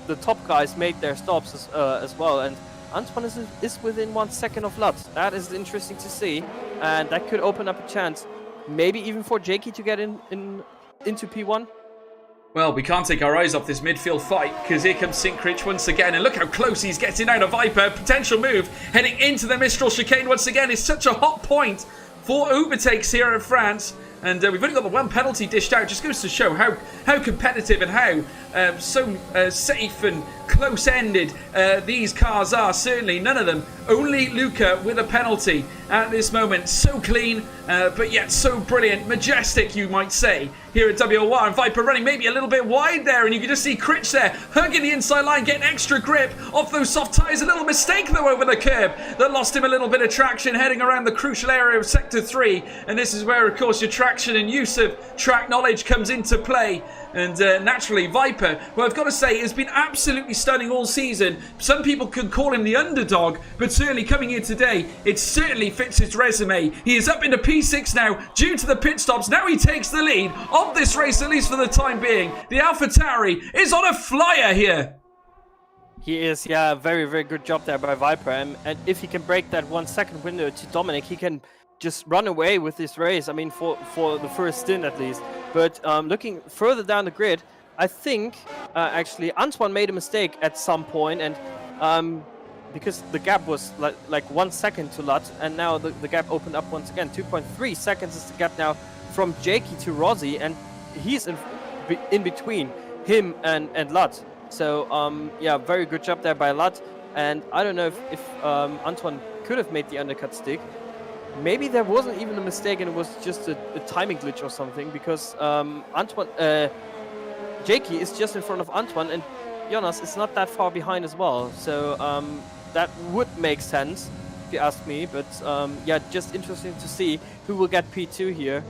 the top guys made their stops as well. And Antoine is within 1 second of Lutz. That is interesting to see, and that could open up a chance, maybe even for Jakey to get into P1. Well, we can't take our eyes off this midfield fight, because here comes Sinkrich once again, and look how close he's getting out of Viper. Potential move heading into the Mistral chicane once again. Is such a hot point for overtakes here in France. And we've only got the one penalty dished out. Just goes to show how competitive and how so safe and close-ended these cars are. Certainly none of them. Only Luca with a penalty at this moment. So clean, but yet so brilliant. Majestic, you might say, here at WOR. And Viper running maybe a little bit wide there. And you can just see Critch there, hugging the inside line, getting extra grip off those soft tyres. A little mistake, though, over the curb that lost him a little bit of traction, heading around the crucial area of Sector 3. And this is where, of course, your traction and use of track knowledge comes into play. And naturally, Viper, who I've got to say has been absolutely stunning all season. Some people could call him the underdog, but certainly coming here today, it certainly fits his resume. He is up into P6 now due to the pit stops. Now he takes the lead of this race, at least for the time being. The AlphaTauri is on a flyer here. He is, yeah, very, very good job there by Viper. And if he can break that 1 second window to Dominic, he can just run away with this race. I mean, for the first stint at least. But looking further down the grid, I think actually Antoine made a mistake at some point, and because the gap was like 1 second to Lut, and now the gap opened up once again. 2.3 seconds is the gap now from Jakey to Rossi, and he's in between him and Lut. So yeah, very good job there by Lut. And I don't know if Antoine could have made the undercut stick. Maybe there wasn't even a mistake and it was just a timing glitch or something, because Jakey is just in front of Antoine and Jonas is not that far behind as well. So that would make sense if you ask me. But yeah, just interesting to see who will get P2 here,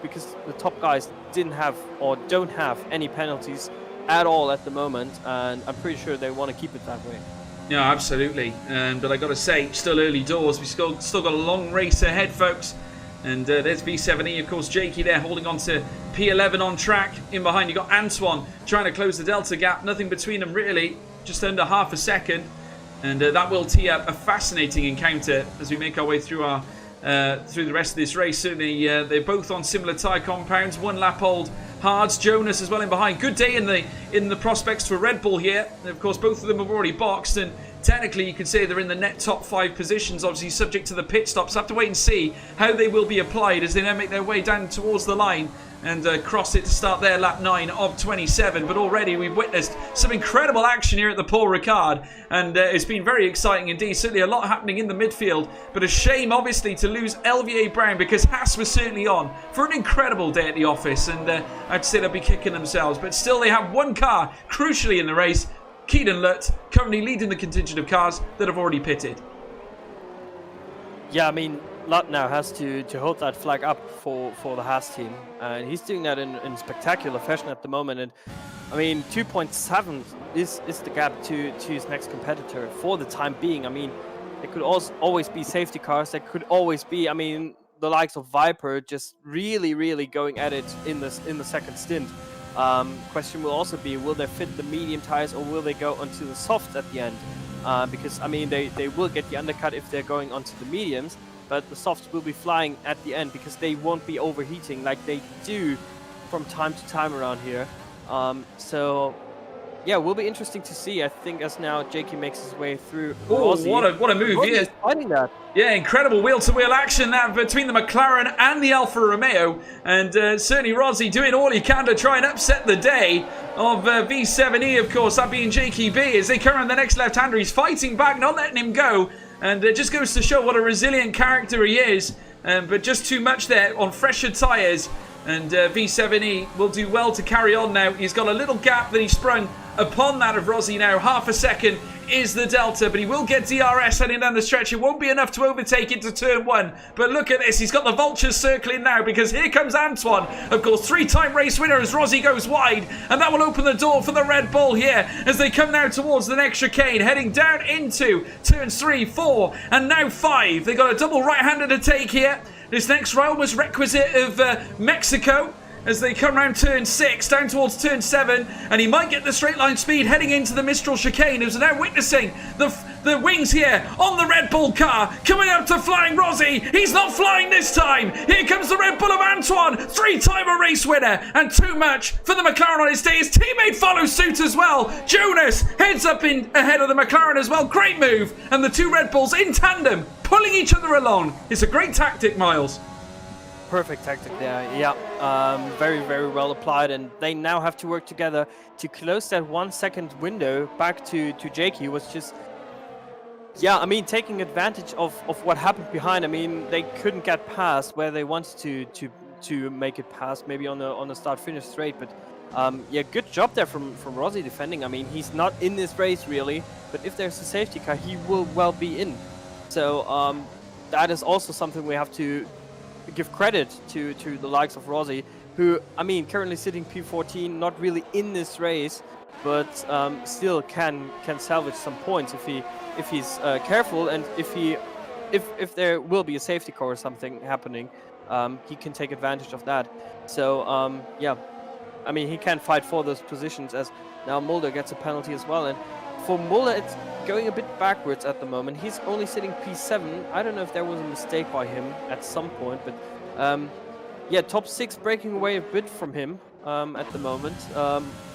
because the top guys didn't have or don't have any penalties at all at the moment, and I'm pretty sure they want to keep it that way. Yeah, absolutely. But I got to say, still early doors. We've still got a long race ahead, folks. And there's V7E, of course, Jakey there holding on to P11 on track. In behind, you got Antoine trying to close the Delta gap. Nothing between them, really. Just under half a second. And that will tee up a fascinating encounter as we make our way through through the rest of this race. Certainly, they're both on similar tyre compounds. 1 lap old Hards, Jonas as well in behind. Good day in the prospects for Red Bull here. And of course, both of them have already boxed, and technically you could say they're in the net top 5 positions, obviously subject to the pit stops. Have to wait and see how they will be applied as they now make their way down towards the line and cross it to start their lap 9 of 27. But already we've witnessed some incredible action here at the Paul Ricard, and it's been very exciting indeed. Certainly a lot happening in the midfield, but a shame obviously to lose LVA Brown, because Haas was certainly on for an incredible day at the office, and I'd say they'll be kicking themselves. But still, they have one car crucially in the race. Keaton Lutt currently leading the contingent of cars that have already pitted. Yeah, I mean, Lutt now has to hold that flag up for the Haas team, and he's doing that in spectacular fashion at the moment. And I mean, 2.7 is the gap to his next competitor for the time being. I mean, there could always be safety cars. There could always be, I mean, the likes of Viper just really going at it in the second stint. Question will also be, will they fit the medium tires or will they go onto the soft at the end? Because I mean, they will get the undercut if they're going onto the mediums, but the softs will be flying at the end because they won't be overheating like they do from time to time around here. So yeah, will be interesting to see. I think as now Jakey makes his way through. Oh, what a move! Yeah, finding that. Yeah, incredible wheel-to-wheel action that between the McLaren and the Alfa Romeo, and certainly Rossi doing all he can to try and upset the day of V7E, of course, that being Jakey B. As they come around the next left-hander, he's fighting back, not letting him go, and it just goes to show what a resilient character he is. But just too much there on fresher tyres, and V7E will do well to carry on now. He's got a little gap that he sprung upon that of Rossi now. Half a second is the delta, but he will get DRS heading down the stretch. It won't be enough to overtake into turn 1, but look at this, he's got the vultures circling now, because here comes Antoine, of course, 3-time race winner, as Rossi goes wide, and that will open the door for the Red Bull here as they come now towards the next chicane, heading down into turns 3, 4 and now 5. They got a double right-hander to take here. This next rail was requisite of Mexico, as they come round turn 6, down towards turn 7, and he might get the straight line speed heading into the Mistral chicane, as we're now witnessing the wings here on the Red Bull car, coming up to flying Rossi. He's not flying this time. Here comes the Red Bull of Antoine, 3-timer race winner, and too much for the McLaren on his day. His teammate follows suit as well. Jonas heads up in ahead of the McLaren as well. Great move, and the two Red Bulls in tandem, pulling each other along. It's a great tactic, Miles. perfect tactic there. Yeah, very, very well applied. And they now have to work together to close that 1 second window back to Jakey, who was just, yeah, I mean, taking advantage of what happened behind. I mean, they couldn't get past where they wanted to make it past, maybe on the start-finish straight. But yeah, good job there from Rossi defending. I mean, he's not in this race really, but if there's a safety car, he will well be in. So that is also something we have to give credit to the likes of Rossi, who, I mean, currently sitting P14, not really in this race, but still can salvage some points if he's careful, and if there will be a safety car or something happening, he can take advantage of that. So yeah, I mean, he can fight for those positions, as now Mulder gets a penalty as well. And for Mulder, it's going a bit backwards at the moment. He's only sitting P7. I don't know if there was a mistake by him at some point, but yeah, top 6 breaking away a bit from him at the moment.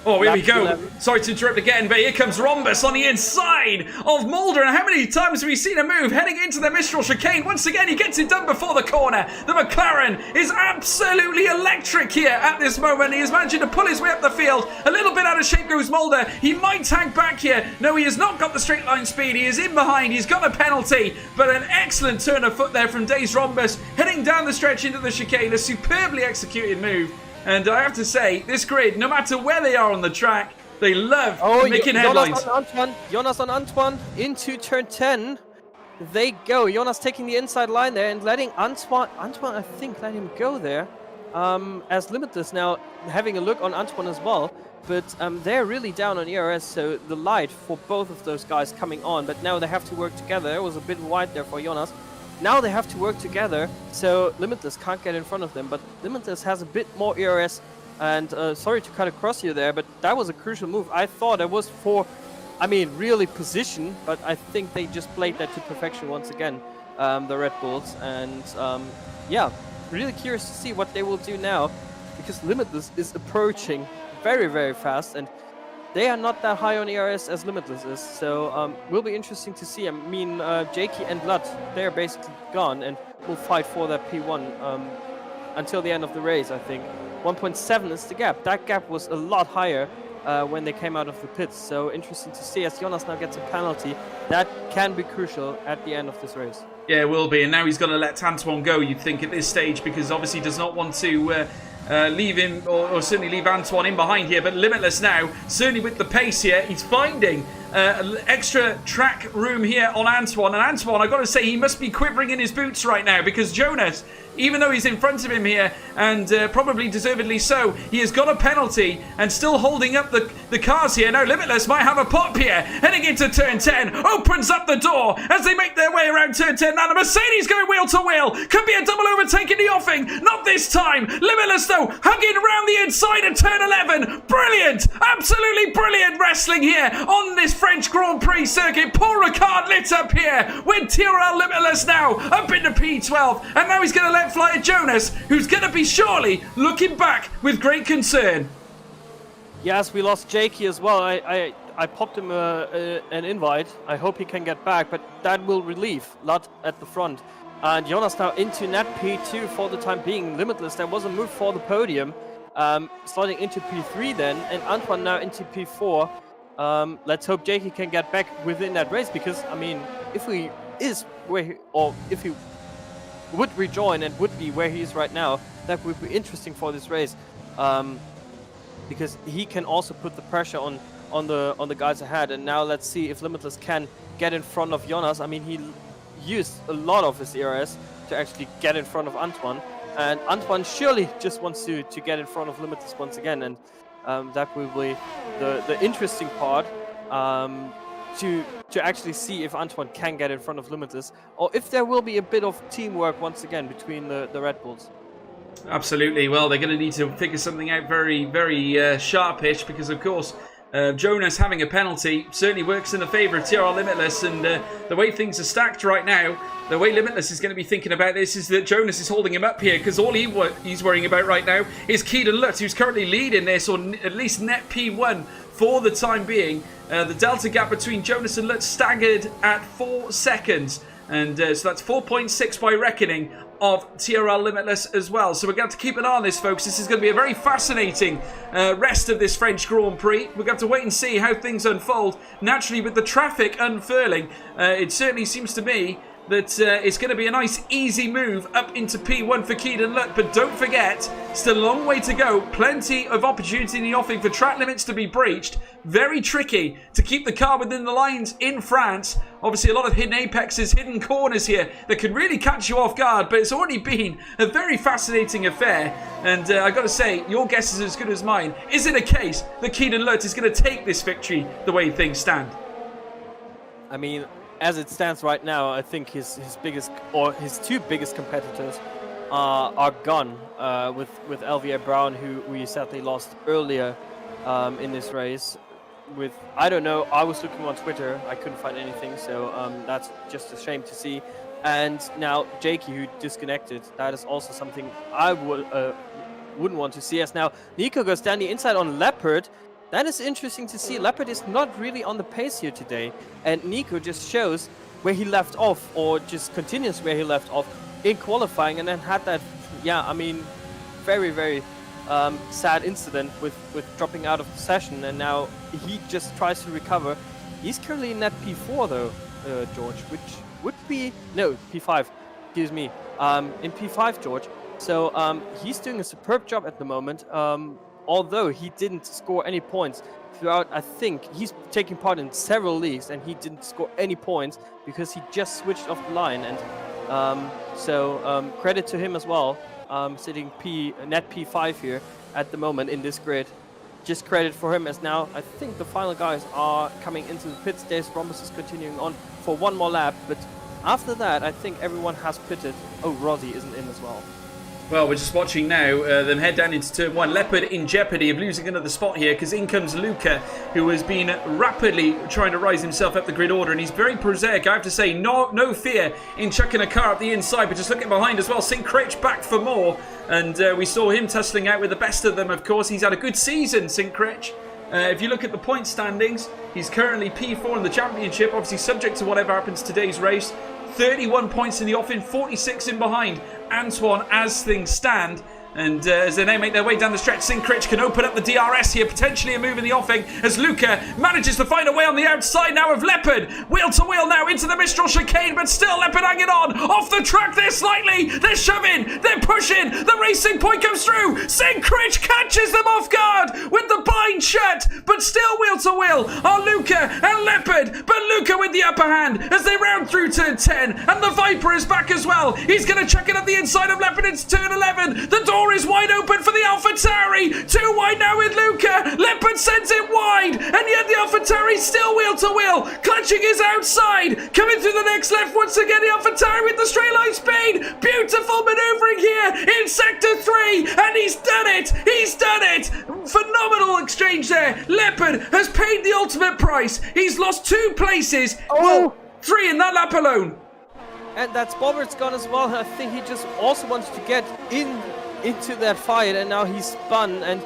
Oh, here we go. 11. Sorry to interrupt again, but here comes Rhombus on the inside of Mulder. And how many times have we seen a move heading into the Mistral chicane? Once again, he gets it done before the corner. The McLaren is absolutely electric here at this moment. He is managing to pull his way up the field. A little bit out of shape goes Mulder. He might tag back here. No, he has not got the straight line speed. He is in behind. He's got a penalty, but an excellent turn of foot there from Days Rhombus, heading down the stretch into the chicane. A superbly executed move. And I have to say, this grid, no matter where they are on the track, they love making headlines. Jonas on Antoine into turn 10. They go. Jonas taking the inside line there and letting Antoine, I think, let him go there. As Limitless now having a look on Antoine as well. But they're really down on ERS, so the light for both of those guys coming on. But now they have to work together. It was a bit wide there for Jonas. Now they have to work together, so Limitless can't get in front of them, but Limitless has a bit more ERS, and sorry to cut across you there, but that was a crucial move. I thought it was for, I mean, really position, but I think they just played that to perfection once again, the Red Bulls, and yeah, really curious to see what they will do now, because Limitless is approaching very, very fast, and they are not that high on ERS as Limitless is, so will be interesting to see. I mean, Jakey and Lut, they're basically gone and will fight for that P1 until the end of the race, I think. 1.7 is the gap. That gap was a lot higher when they came out of the pits, so interesting to see as Jonas now gets a penalty. That can be crucial at the end of this race. Yeah, it will be, and now he's going to let Antoine go, you'd think, at this stage, because obviously he does not want to leave him, or certainly leave Antoine in behind here, but Limitless now, certainly with the pace here, he's finding extra track room here on Antoine, and Antoine, I've got to say, he must be quivering in his boots right now, because Jonas, even though he's in front of him here, and probably deservedly so, he has got a penalty, and still holding up the cars here. Now Limitless might have a pop here, heading into turn 10, opens up the door, as they make their way around turn 10, now the Mercedes going wheel to wheel, could be a double overtake in the offing, not this time, Limitless though, hugging around the inside of turn 11, brilliant, absolutely brilliant wrestling here, on this French Grand Prix circuit. Paul Ricard lit up here, with TRL Limitless now, up into P12, and now he's going to let fly at Jonas, who's going to be surely looking back with great concern. Yes, we lost Jakey as well. I popped him an invite. I hope he can get back, but that will relieve Lut at the front. And Jonas now into net P2 for the time being. Limitless, there was a move for the podium, sliding into P3 then, and Antoine now into P4. Let's hope Jakey can get back within that race, because, I mean, if he is where he, or if he would rejoin and would be where he is right now, that would be interesting for this race, because he can also put the pressure on the guys ahead. And now let's see if Limitless can get in front of Jonas. I mean, he used a lot of his ERS to actually get in front of Antoine, and Antoine surely just wants to get in front of Limitless once again, and that will be the interesting part, to actually see if Antoine can get in front of Limitless, or if there will be a bit of teamwork once again between the Red Bulls. Absolutely. Well, they're going to need to figure something out very, very sharpish, because, of course, Jonas having a penalty certainly works in the favour of TRL Limitless, and the way things are stacked right now, the way Limitless is going to be thinking about this is that Jonas is holding him up here, because all he's worrying about right now is Keaton Lutz, who's currently leading this, or at least net P1 for the time being. The delta gap between Jonas and Lutz staggered at 4 seconds, and so that's 4.6 by reckoning of TRL Limitless as well. So we're going to keep an eye on this, folks. This is going to be a very fascinating rest of this French Grand Prix. We're going to wait and see how things unfold. Naturally, with the traffic unfurling, it certainly seems to me that it's going to be a nice, easy move up into P1 for Keaton Lutt. But don't forget, still a long way to go. Plenty of opportunity in the offing for track limits to be breached. Very tricky to keep the car within the lines in France. Obviously, a lot of hidden apexes, hidden corners here that could really catch you off guard. But it's already been a very fascinating affair. And I've got to say, your guess is as good as mine. Is it a case that Keaton Lutt is going to take this victory the way things stand? I mean, as it stands right now, I think his biggest, or his two biggest competitors are gone. With LVA Brown, who we sadly lost earlier in this race. With, I don't know, I was looking on Twitter, I couldn't find anything, so that's just a shame to see. And now Jakey, who disconnected, that is also something I wouldn't want to see. As now Nico goes down the inside on Leopard. That is interesting to see. Leopard is not really on the pace here today, and Nico just shows where he left off, or just continues where he left off in qualifying, and then had that, yeah, I mean, very, very sad incident with dropping out of the session, and now he just tries to recover. He's currently in that P4 though, George, which would be, no, P5, excuse me, in P5, George. So he's doing a superb job at the moment. Although he didn't score any points throughout, I think he's taking part in several leagues and he didn't score any points because he just switched off the line. And so credit to him as well, sitting net P5 here at the moment in this grid. Just credit for him, as now I think the final guys are coming into the pits. There's Rhombus is continuing on for one more lap, but after that I think everyone has pitted. Oh, Rossi isn't in as well. Well, we're just watching now them head down into turn one. Leopard in jeopardy of losing another spot here because in comes Luca, who has been rapidly trying to rise himself up the grid order, and he's very prosaic. I have to say, no fear in chucking a car up the inside, but just looking behind as well. St. Critch back for more, and we saw him tussling out with the best of them, of course. He's had a good season, St. Critch. If you look at the point standings, he's currently P4 in the championship, obviously subject to whatever happens today's race. 31 points in the offing, 46 in behind Antoine as things stand. And as they now make their way down the stretch, St. Critch can open up the DRS here, potentially a move in the offing, as Luca manages to find a way on the outside now of Leopard. Wheel to wheel now into the Mistral chicane, but still Leopard hanging on. Off the track there slightly. They're shoving, they're pushing. The racing point comes through. St. Critch catches them off guard with the bind shut, but still wheel to wheel are Luca and Leopard. But Luca with the upper hand as they round through turn 10, and the Viper is back as well. He's going to chuck it up the inside of Leopard into turn 11. The door is wide open for the AlphaTauri. Too wide now with Luca. Leopard sends it wide, and yet the AlphaTauri still wheel to wheel, clutching his outside. Coming through the next left once again, the AlphaTauri with the straight line speed. Beautiful manoeuvring here in sector 3, and he's done it. He's done it. Phenomenal exchange there. Leopard has paid the ultimate price. He's lost 2 places. Well, 3 in that lap alone. And that's Bobbert's gone as well. I think he just also wanted to get into that fight, and now he's spun and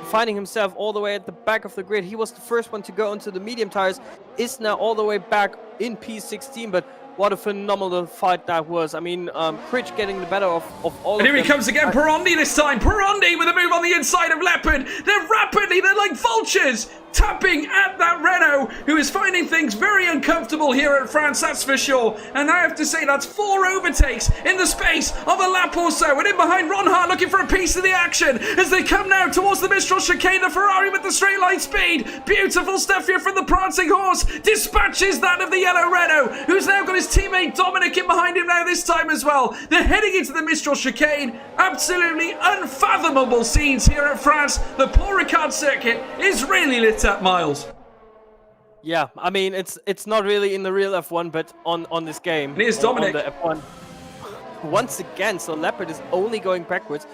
finding himself all the way at the back of the grid. He was the first one to go into the medium tires, is now all the way back in P16, but what a phenomenal fight that was. I mean, Critch getting the better of all of them. And here he comes again, Perondi this time. Perondi with a move on the inside of Leopard. They're like vultures, tapping at that Renault, who is finding things very uncomfortable here at France, that's for sure. And I have to say, that's 4 overtakes in the space of a lap or so. And in behind, Ron Hart looking for a piece of the action as they come now towards the Mistral chicane. The Ferrari with the straight line speed. Beautiful stuff here from the prancing horse. Dispatches that of the yellow Renault, who's now got his teammate Dominic in behind him now this time as well. They're heading into the Mistral chicane. Absolutely unfathomable scenes here at France. The Paul Ricard circuit is really lit up, Miles. Yeah, I mean, it's not really in the real F1, but on this game. And here's Dominic. On the F1. Once again, so Leopard is only going backwards.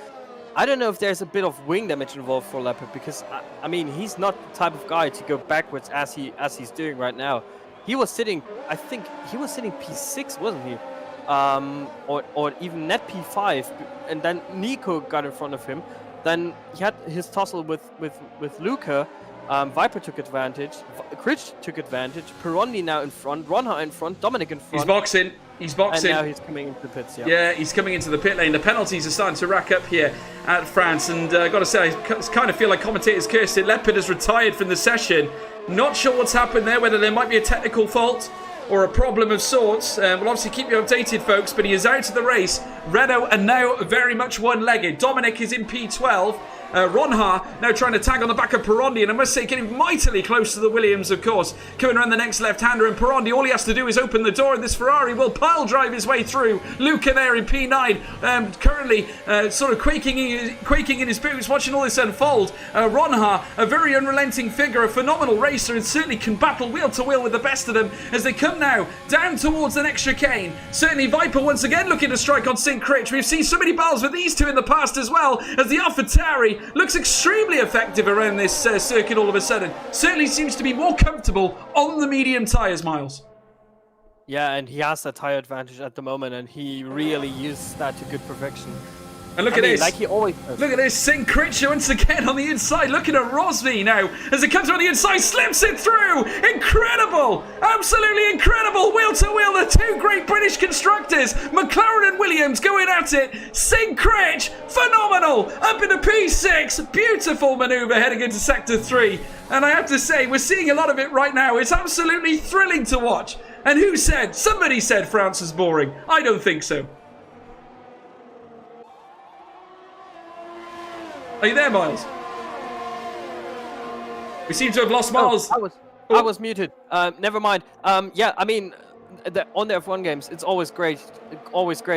I don't know if there's a bit of wing damage involved for Leopard, because I mean, he's not the type of guy to go backwards as he's doing right now. He was sitting, I think he was sitting P6, wasn't he? Or even net P5, and then Nico got in front of him. Then he had his tussle with Luca, Viper took advantage. Critch took advantage. Perondi now in front. Ronha in front. Dominic in front. He's boxing. He's boxing. And now he's coming into the pits. Yeah, he's coming into the pit lane. The penalties are starting to rack up here at France. And I've got to say, I kind of feel like commentators cursed it. Leopard has retired from the session. Not sure what's happened there, whether there might be a technical fault or a problem of sorts. We'll obviously keep you updated, folks, but he is out of the race. Renault are now very much one-legged. Dominic is in P12. Ronha now trying to tag on the back of Perondi, and I must say getting mightily close to the Williams, of course, coming around the next left-hander. And Perondi, all he has to do is open the door, and this Ferrari will pile drive his way through. Luca there in P9, currently sort of quaking in his boots, watching all this unfold. Ronha, a very unrelenting figure, a phenomenal racer, and certainly can battle wheel to wheel with the best of them as they come now down towards the next chicane. Certainly Viper once again looking to strike on St. Critch. We've seen so many battles with these two in the past as well, as the AlphaTauri looks extremely effective around this circuit all of a sudden. Certainly seems to be more comfortable on the medium tyres, Miles. Yeah, and he has that tyre advantage at the moment, and he really uses that to good perfection. And look at this. Like he always does. Look at this. St. Critch once again on the inside. Looking at Rosny now as it comes on the inside. Slips it through. Incredible. Absolutely incredible. Wheel to wheel. The two great British constructors. McLaren and Williams going at it. St. Critch. Phenomenal. Up into P6. Beautiful manoeuvre heading into Sector 3. And I have to say, we're seeing a lot of it right now. It's absolutely thrilling to watch. And who said? Somebody said France is boring. I don't think so. Are you there, Miles? We seem to have lost Miles. I was muted. Never mind. Yeah, I mean, on the F1 games, it's always great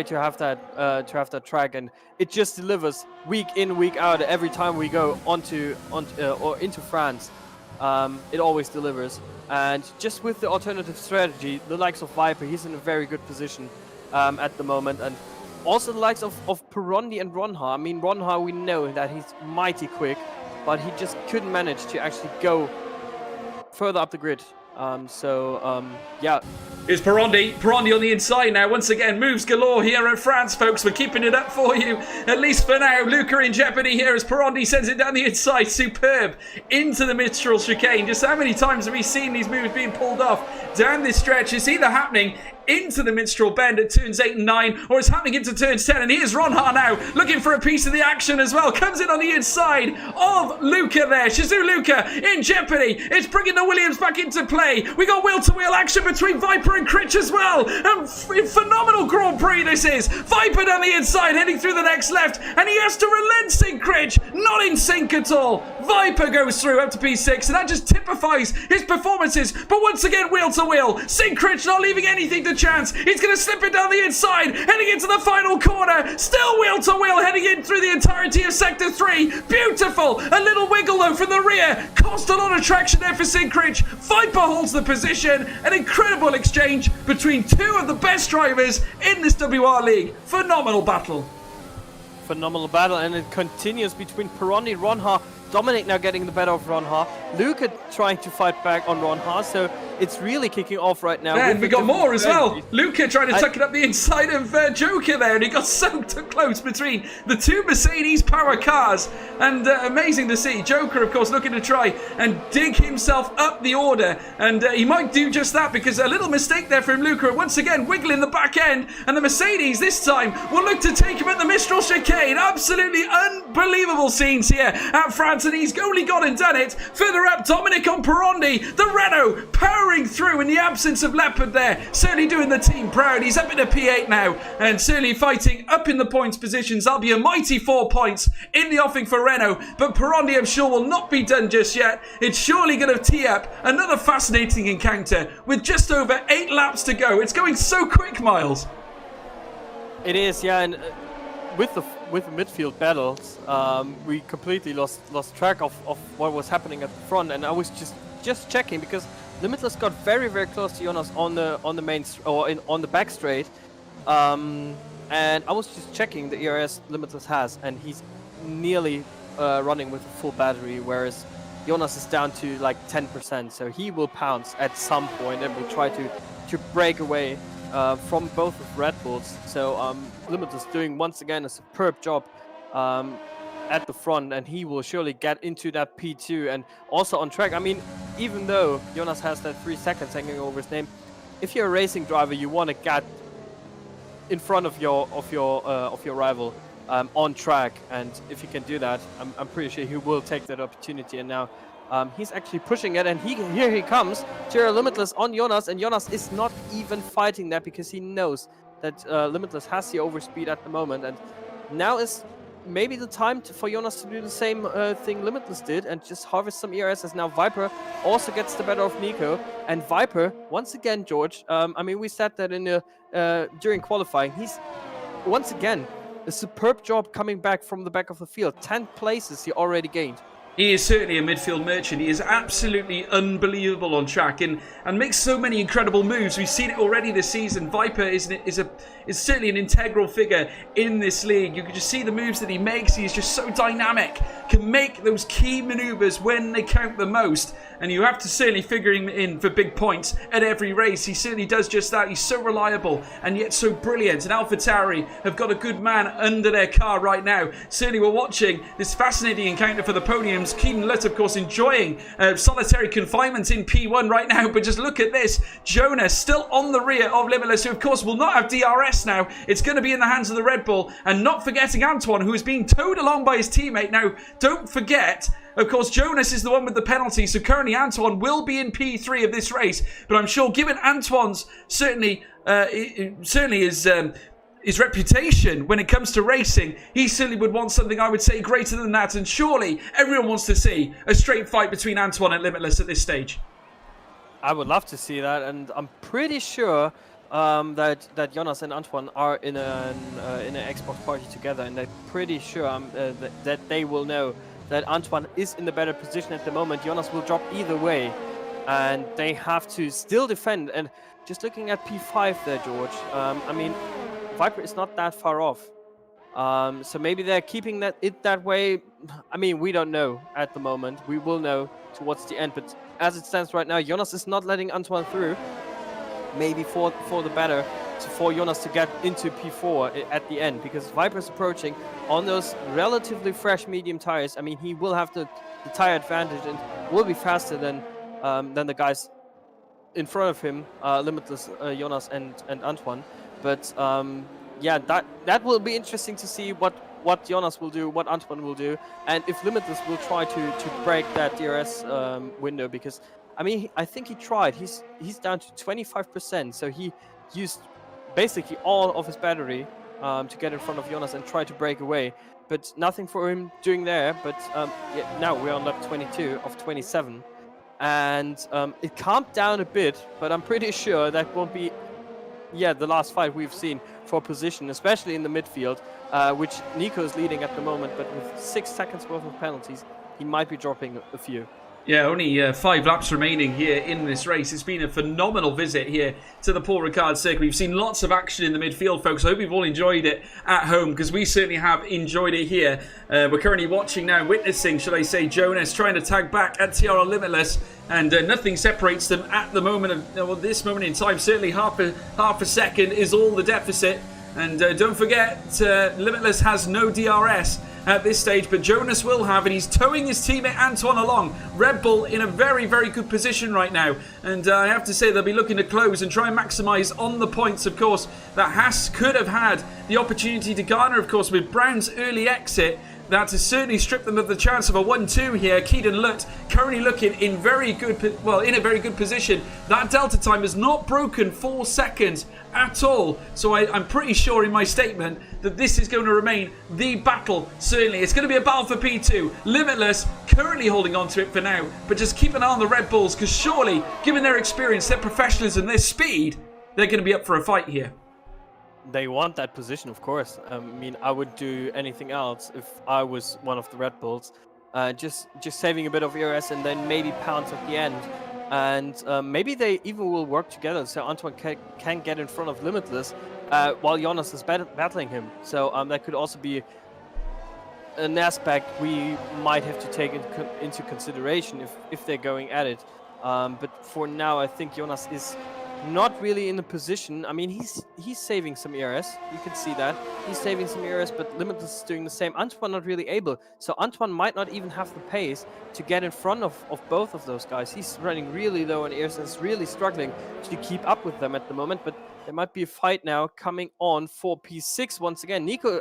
to have that track, and it just delivers week in, week out. Every time we go into France, it always delivers. And just with the alternative strategy, the likes of Viper, he's in a very good position at the moment, and also the likes of Perondi and Ronha. I mean, Ronha, we know that he's mighty quick, but he just couldn't manage to actually go further up the grid. Yeah. Here's Perondi. Perondi on the inside now. Once again, moves galore here at France, folks. We're keeping it up for you, at least for now. Luca in jeopardy here as Perondi sends it down the inside. Superb. Into the Mistral chicane. Just how many times have we seen these moves being pulled off down this stretch? It's either happening into the Mistral bend at turns 8 and 9, or it's happening into turns 10. And here's Ronha now, looking for a piece of the action as well. Comes in on the inside of Luca there. Shizu Luca in jeopardy. It's bringing the Williams back into play. We got wheel-to-wheel action between Viper and Critch as well. Phenomenal Grand Prix this is. Viper down the inside, heading through the next left, and he has to relent St. Critch. Not in sync at all. Viper goes through up to P6, and that just typifies his performances. But once again, wheel-to-wheel. St. Critch not leaving anything to chance. He's going to slip it down the inside, heading into the final corner. Still wheel to wheel, heading in through the entirety of Sector 3. Beautiful. A little wiggle though from the rear. Cost a lot of traction there for St. Critch. Viper holds the position. An incredible exchange between two of the best drivers in this WR league. Phenomenal battle. Phenomenal battle, and it continues between Perondi and Ronha. Dominic now getting the better of Ronha. Luca trying to fight back on Ronha, so it's really kicking off right now. And we got more as well. Luca trying to tuck it up the inside of Joker there, and he got so close between the two Mercedes power cars. And amazing to see. Joker, of course, looking to try and dig himself up the order. And he might do just that, because a little mistake there from Luca. Once again, wiggling the back end. And the Mercedes this time will look to take him at the Mistral chicane. Absolutely unbelievable scenes here at France. And he's only gone and done it. Further up, Dominic on Perondi. The Renault powering through in the absence of Leopard there. Certainly doing the team proud. He's up in a P8 now. And certainly fighting up in the points positions. That'll be a mighty 4 points in the offing for Renault. But Perondi, I'm sure, will not be done just yet. It's surely going to tee up another fascinating encounter with just over 8 laps to go. It's going so quick, Miles. It is, yeah. And with the midfield battles, we completely lost track of what was happening at the front, and I was just checking, because Limitless got very, very close to Jonas on the main on the back straight, and I was just checking the ERS Limitless has, and he's nearly running with a full battery, whereas Jonas is down to like 10%, so he will pounce at some point and will try to break away from both of Red Bulls. So Limitless doing once again a superb job at the front, and he will surely get into that P2 and also on track. I mean, even though Jonas has that 3 seconds hanging over his name, if you're a racing driver, you want to get in front of your rival on track, and if he can do that, I'm pretty sure he will take that opportunity. And now he's actually pushing it, and here he comes, TRL Limitless on Jonas, and Jonas is not even fighting that because he knows that Limitless has the overspeed at the moment, and now is maybe the time for Jonas to do the same thing Limitless did and just harvest some ERS, as now Viper also gets the better of Nico. And Viper, once again, George, I mean, we said that in the during qualifying, he's once again a superb job coming back from the back of the field. 10 places he already gained. He is certainly a midfield merchant. He is absolutely unbelievable on track and makes so many incredible moves. We've seen it already this season. Viper is certainly an integral figure in this league. You can just see the moves that he makes. He is just so dynamic, can make those key maneuvers when they count the most. And you have to certainly figure him in for big points at every race. He certainly does just that. He's so reliable and yet so brilliant. And AlphaTauri have got a good man under their car right now. Certainly we're watching this fascinating encounter for the podiums. Keaton Lutt, of course, enjoying solitary confinement in P1 right now. But just look at this. Jonas still on the rear of Limitless, who, of course, will not have DRS now. It's going to be in the hands of the Red Bull. And not forgetting Antoine, who is being towed along by his teammate. Now, don't forget, of course, Jonas is the one with the penalty, so currently Antoine will be in P3 of this race. But I'm sure, given Antoine's certainly his reputation when it comes to racing, he certainly would want something, I would say, greater than that. And surely everyone wants to see a straight fight between Antoine and Limitless at this stage. I would love to see that, and I'm pretty sure that Jonas and Antoine are in an Xbox party together, and I'm pretty sure that they will know that Antoine is in the better position at the moment. Jonas will drop either way, and they have to still defend. And just looking at P5 there, George, I mean, Viper is not that far off. So maybe they're keeping it that way. I mean, we don't know at the moment. We will know towards the end. But as it stands right now, Jonas is not letting Antoine through. Maybe for the better, for Jonas to get into P4 at the end, because Viper's approaching on those relatively fresh medium tires. I mean, he will have the tire advantage and will be faster than the guys in front of him, Limitless, Jonas and Antoine. But yeah, that will be interesting to see what Jonas will do, what Antoine will do, and if Limitless will try to break that DRS window, because I mean, I think he tried. He's down to 25%, so he used basically all of his battery to get in front of Jonas and try to break away. But nothing for him doing there. But yeah, now we're on lap 22 of 27. And it calmed down a bit, but I'm pretty sure that won't be the last fight we've seen for position, especially in the midfield, which Nico is leading at the moment. But with 6 seconds worth of penalties, he might be dropping a few. Yeah, only 5 laps remaining here in this race. It's been a phenomenal visit here to the Paul Ricard circuit. We've seen lots of action in the midfield, folks. I hope you've all enjoyed it at home, because we certainly have enjoyed it here. We're currently watching now, witnessing, shall I say, Jonas trying to tag back at TRL Limitless, and nothing separates them at the moment of this moment in time. Certainly half a second is all the deficit. And don't forget, Limitless has no DRS at this stage, but Jonas will have, and he's towing his teammate Antoine along. Red Bull in a very, very good position right now, and I have to say they'll be looking to close and try and maximise on the points, of course, that Haas could have had the opportunity to garner, of course, with Brown's early exit. That has certainly stripped them of the chance of a 1-2 here. Keaton Lutt currently looking in a very good position. That delta time has not broken 4 seconds at all. So I'm pretty sure in my statement that this is going to remain the battle. Certainly, it's going to be a battle for P2. Limitless currently holding on to it for now, but just keep an eye on the Red Bulls, because surely, given their experience, their professionalism, their speed, they're going to be up for a fight here. They want that position, of course. I mean, I would do anything else if I was one of the Red Bulls. Just saving a bit of ERS and then maybe pounce at the end. And maybe they even will work together, so Antoine can get in front of Limitless while Jonas is battling him. So that could also be an aspect we might have to take into consideration if they're going at it. But for now, I think Jonas is not really in a position. I mean, he's saving some ERS. You can see that. He's saving some ERS, but Limitless is doing the same. Antoine not really able. So Antoine might not even have the pace to get in front of both of those guys. He's running really low on ERS and is really struggling to keep up with them at the moment. But there might be a fight now coming on for P6 once again. Nico,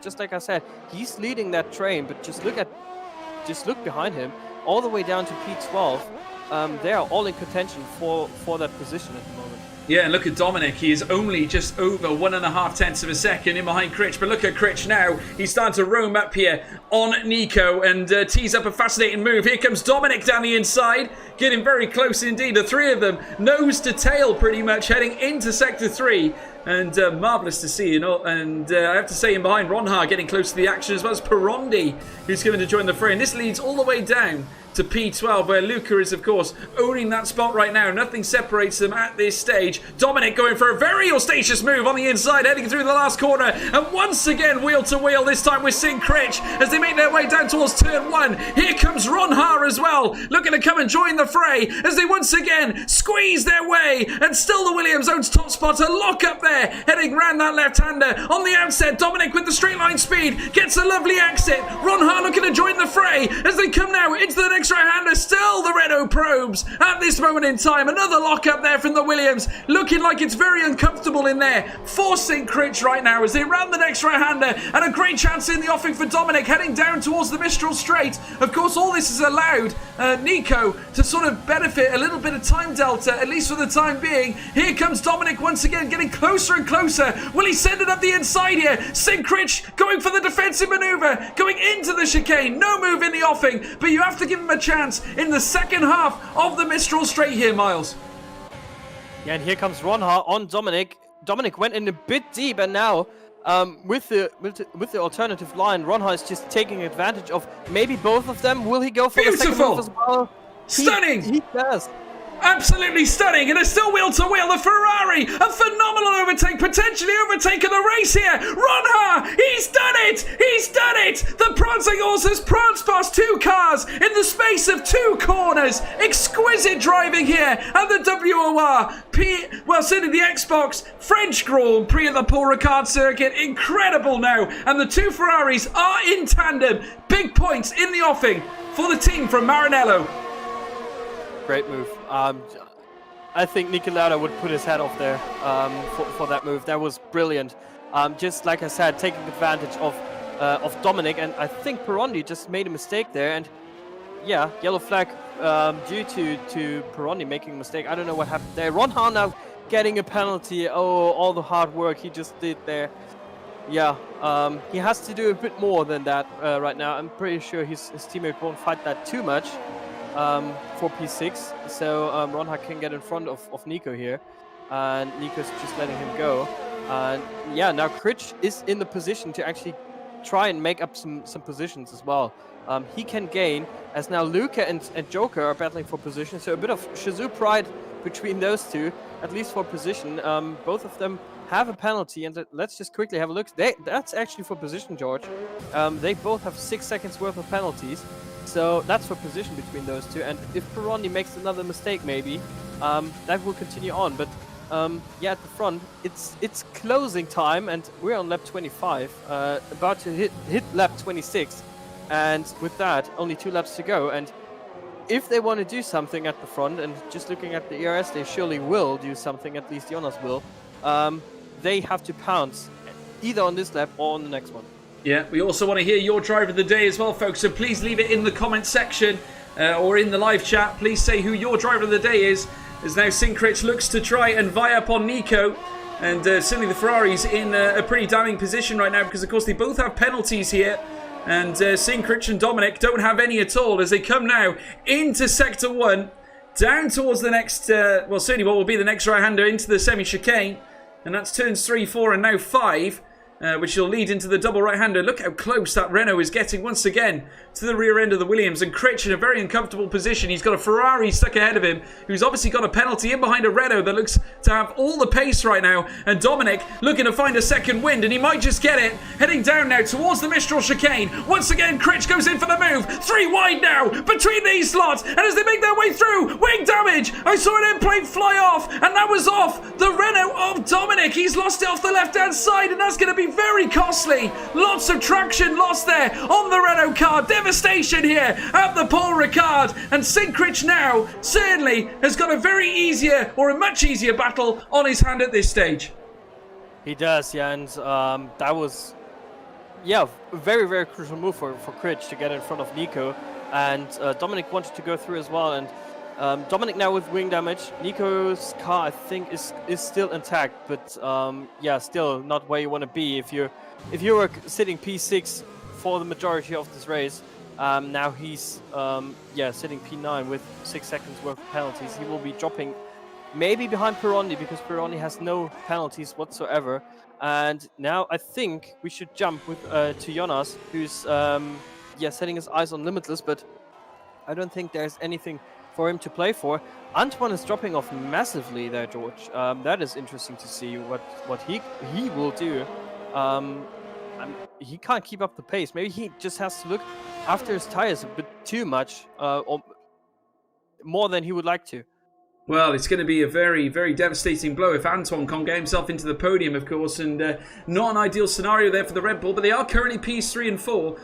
just like I said, he's leading that train, but just look behind him, all the way down to P12. They are all in contention for that position at the moment. Yeah, and look at Dominic. He is only just over 1.5 tenths of a second in behind Critch. But look at Critch now. He's starting to roam up here on Nico and tees up a fascinating move. Here comes Dominic down the inside, getting very close indeed. The three of them, nose to tail pretty much, heading into Sector 3. And marvellous to see, you know. And I have to say, in behind, Ronha getting close to the action, as well as Perondi, who's going to join the fray. And this leads all the way down to P12, where Luca is, of course, owning that spot right now. Nothing separates them at this stage. Dominic going for a very audacious move on the inside, heading through the last corner. And once again, wheel to wheel, this time with Sin Critch, as they make their way down towards turn 1. Here comes Ronha as well, looking to come and join the fray, as they once again squeeze their way. And still the Williams owns top spot, a lock up there, heading round that left-hander. On the outset, Dominic with the straight line speed, gets a lovely exit. Ronha looking to join the fray, as they come now into the next right-hander. Still the Renault probes at this moment in time. Another lock up there from the Williams, looking like it's very uncomfortable in there for St. Critch right now as they round the next right-hander, and a great chance in the offing for Dominic, heading down towards the Mistral Straight. Of course, all this has allowed Nico to sort of benefit a little bit of time delta, at least for the time being. Here comes Dominic once again, getting closer and closer. Will he send it up the inside here? St. Critch going for the defensive maneuver, going into the chicane. No move in the offing, but you have to give him a chance in the second half of the Mistral Straight here, Miles. Yeah, and here comes Ronha on Dominic. Dominic went in a bit deep, and now with the alternative line, Ronha is just taking advantage of maybe both of them. Will he go for the second move as well? Stunning! He does. Absolutely stunning, and it's still wheel to wheel. The Ferrari, a phenomenal overtake, potentially overtaking the race here. Ronha, he's done it! He's done it! The prancing horse has pranced past 2 cars in the space of 2 corners. Exquisite driving here at the WOR. Certainly the Xbox French Grand Prix at the Paul Ricard circuit. Incredible now, and the 2 Ferraris are in tandem. Big points in the offing for the team from Maranello. Great move. I think Niki Lauda would put his head off there for that move. That was brilliant. Just like I said, taking advantage of Dominic, and I think Perondi just made a mistake there. And yeah, yellow flag due to Perondi making a mistake. I don't know what happened there. Ronha now getting a penalty. Oh, all the hard work he just did there. Yeah, he has to do a bit more than that right now. I'm pretty sure his teammate won't fight that too much. For P6, so Ronha can get in front of Nico here, and Nico's just letting him go. And yeah, now Critch is in the position to actually try and make up some positions as well. He can gain, as now Luca and Joker are battling for position, so a bit of Shazoo pride between those two, at least for position. Both of them have a penalty, and let's just quickly have a look. That's actually for position, George. They both have 6 seconds worth of penalties. So that's for position between those two, and if Perondi makes another mistake, maybe that will continue on. But yeah, at the front, it's closing time, and we're on lap 25, about to hit lap 26, and with that, only 2 laps to go. And if they want to do something at the front, and just looking at the ERS, they surely will do something. At least Jonas will. They have to pounce either on this lap or on the next one. Yeah, we also want to hear your driver of the day as well, folks. So please leave it in the comment section or in the live chat. Please say who your driver of the day is. As now St. Critch looks to try and vie up on Nico. And certainly the Ferrari's in a pretty damning position right now, because of course they both have penalties here. And St. Critch and Dominic don't have any at all as they come now into Sector 1. Down towards the next, certainly what will be the next right-hander into the semi-chicane. And that's turns 3, 4 and now 5. which will lead into the double right-hander. Look how close that Renault is getting once again to the rear end of the Williams, and Critch in a very uncomfortable position. He's got a Ferrari stuck ahead of him, who's obviously got a penalty in behind a Renault that looks to have all the pace right now, and Dominic looking to find a second wind, and he might just get it. Heading down now towards the Mistral chicane. Once again, Critch goes in for the move. 3 wide now between these slots, and as they make their way through, wing damage. I saw an end plate fly off, and that was off the Renault of Dominic. He's lost it off the left-hand side, and that's going to be very costly. Lots of traction lost there on the Renault car. Devastation here at the Paul Ricard, and Critch now certainly has got a much easier battle on his hand at this stage. He does, yeah, and that was, yeah, a very, very crucial move for Critch to get in front of Nico, and Dominic wanted to go through as well, and Dominic now with wing damage. Nico's car, I think, is still intact, but yeah, still not where you want to be if you were sitting P6 for the majority of this race. Now he's yeah, sitting P9 with 6 seconds worth of penalties. He will be dropping maybe behind Pironi, because Pironi has no penalties whatsoever. And now I think we should jump with to Jonas, who's yeah, setting his eyes on Limitless, but I don't think there's anything for him to play for. Antoine is dropping off massively there, George. That is interesting to see what he will do. He can't keep up the pace. Maybe he just has to look after his tires a bit too much, or more than he would like to. Well, it's going to be a very, very devastating blow if Antoine can't get himself into the podium, of course, and not an ideal scenario there for the Red Bull, but they are currently P3 and 4.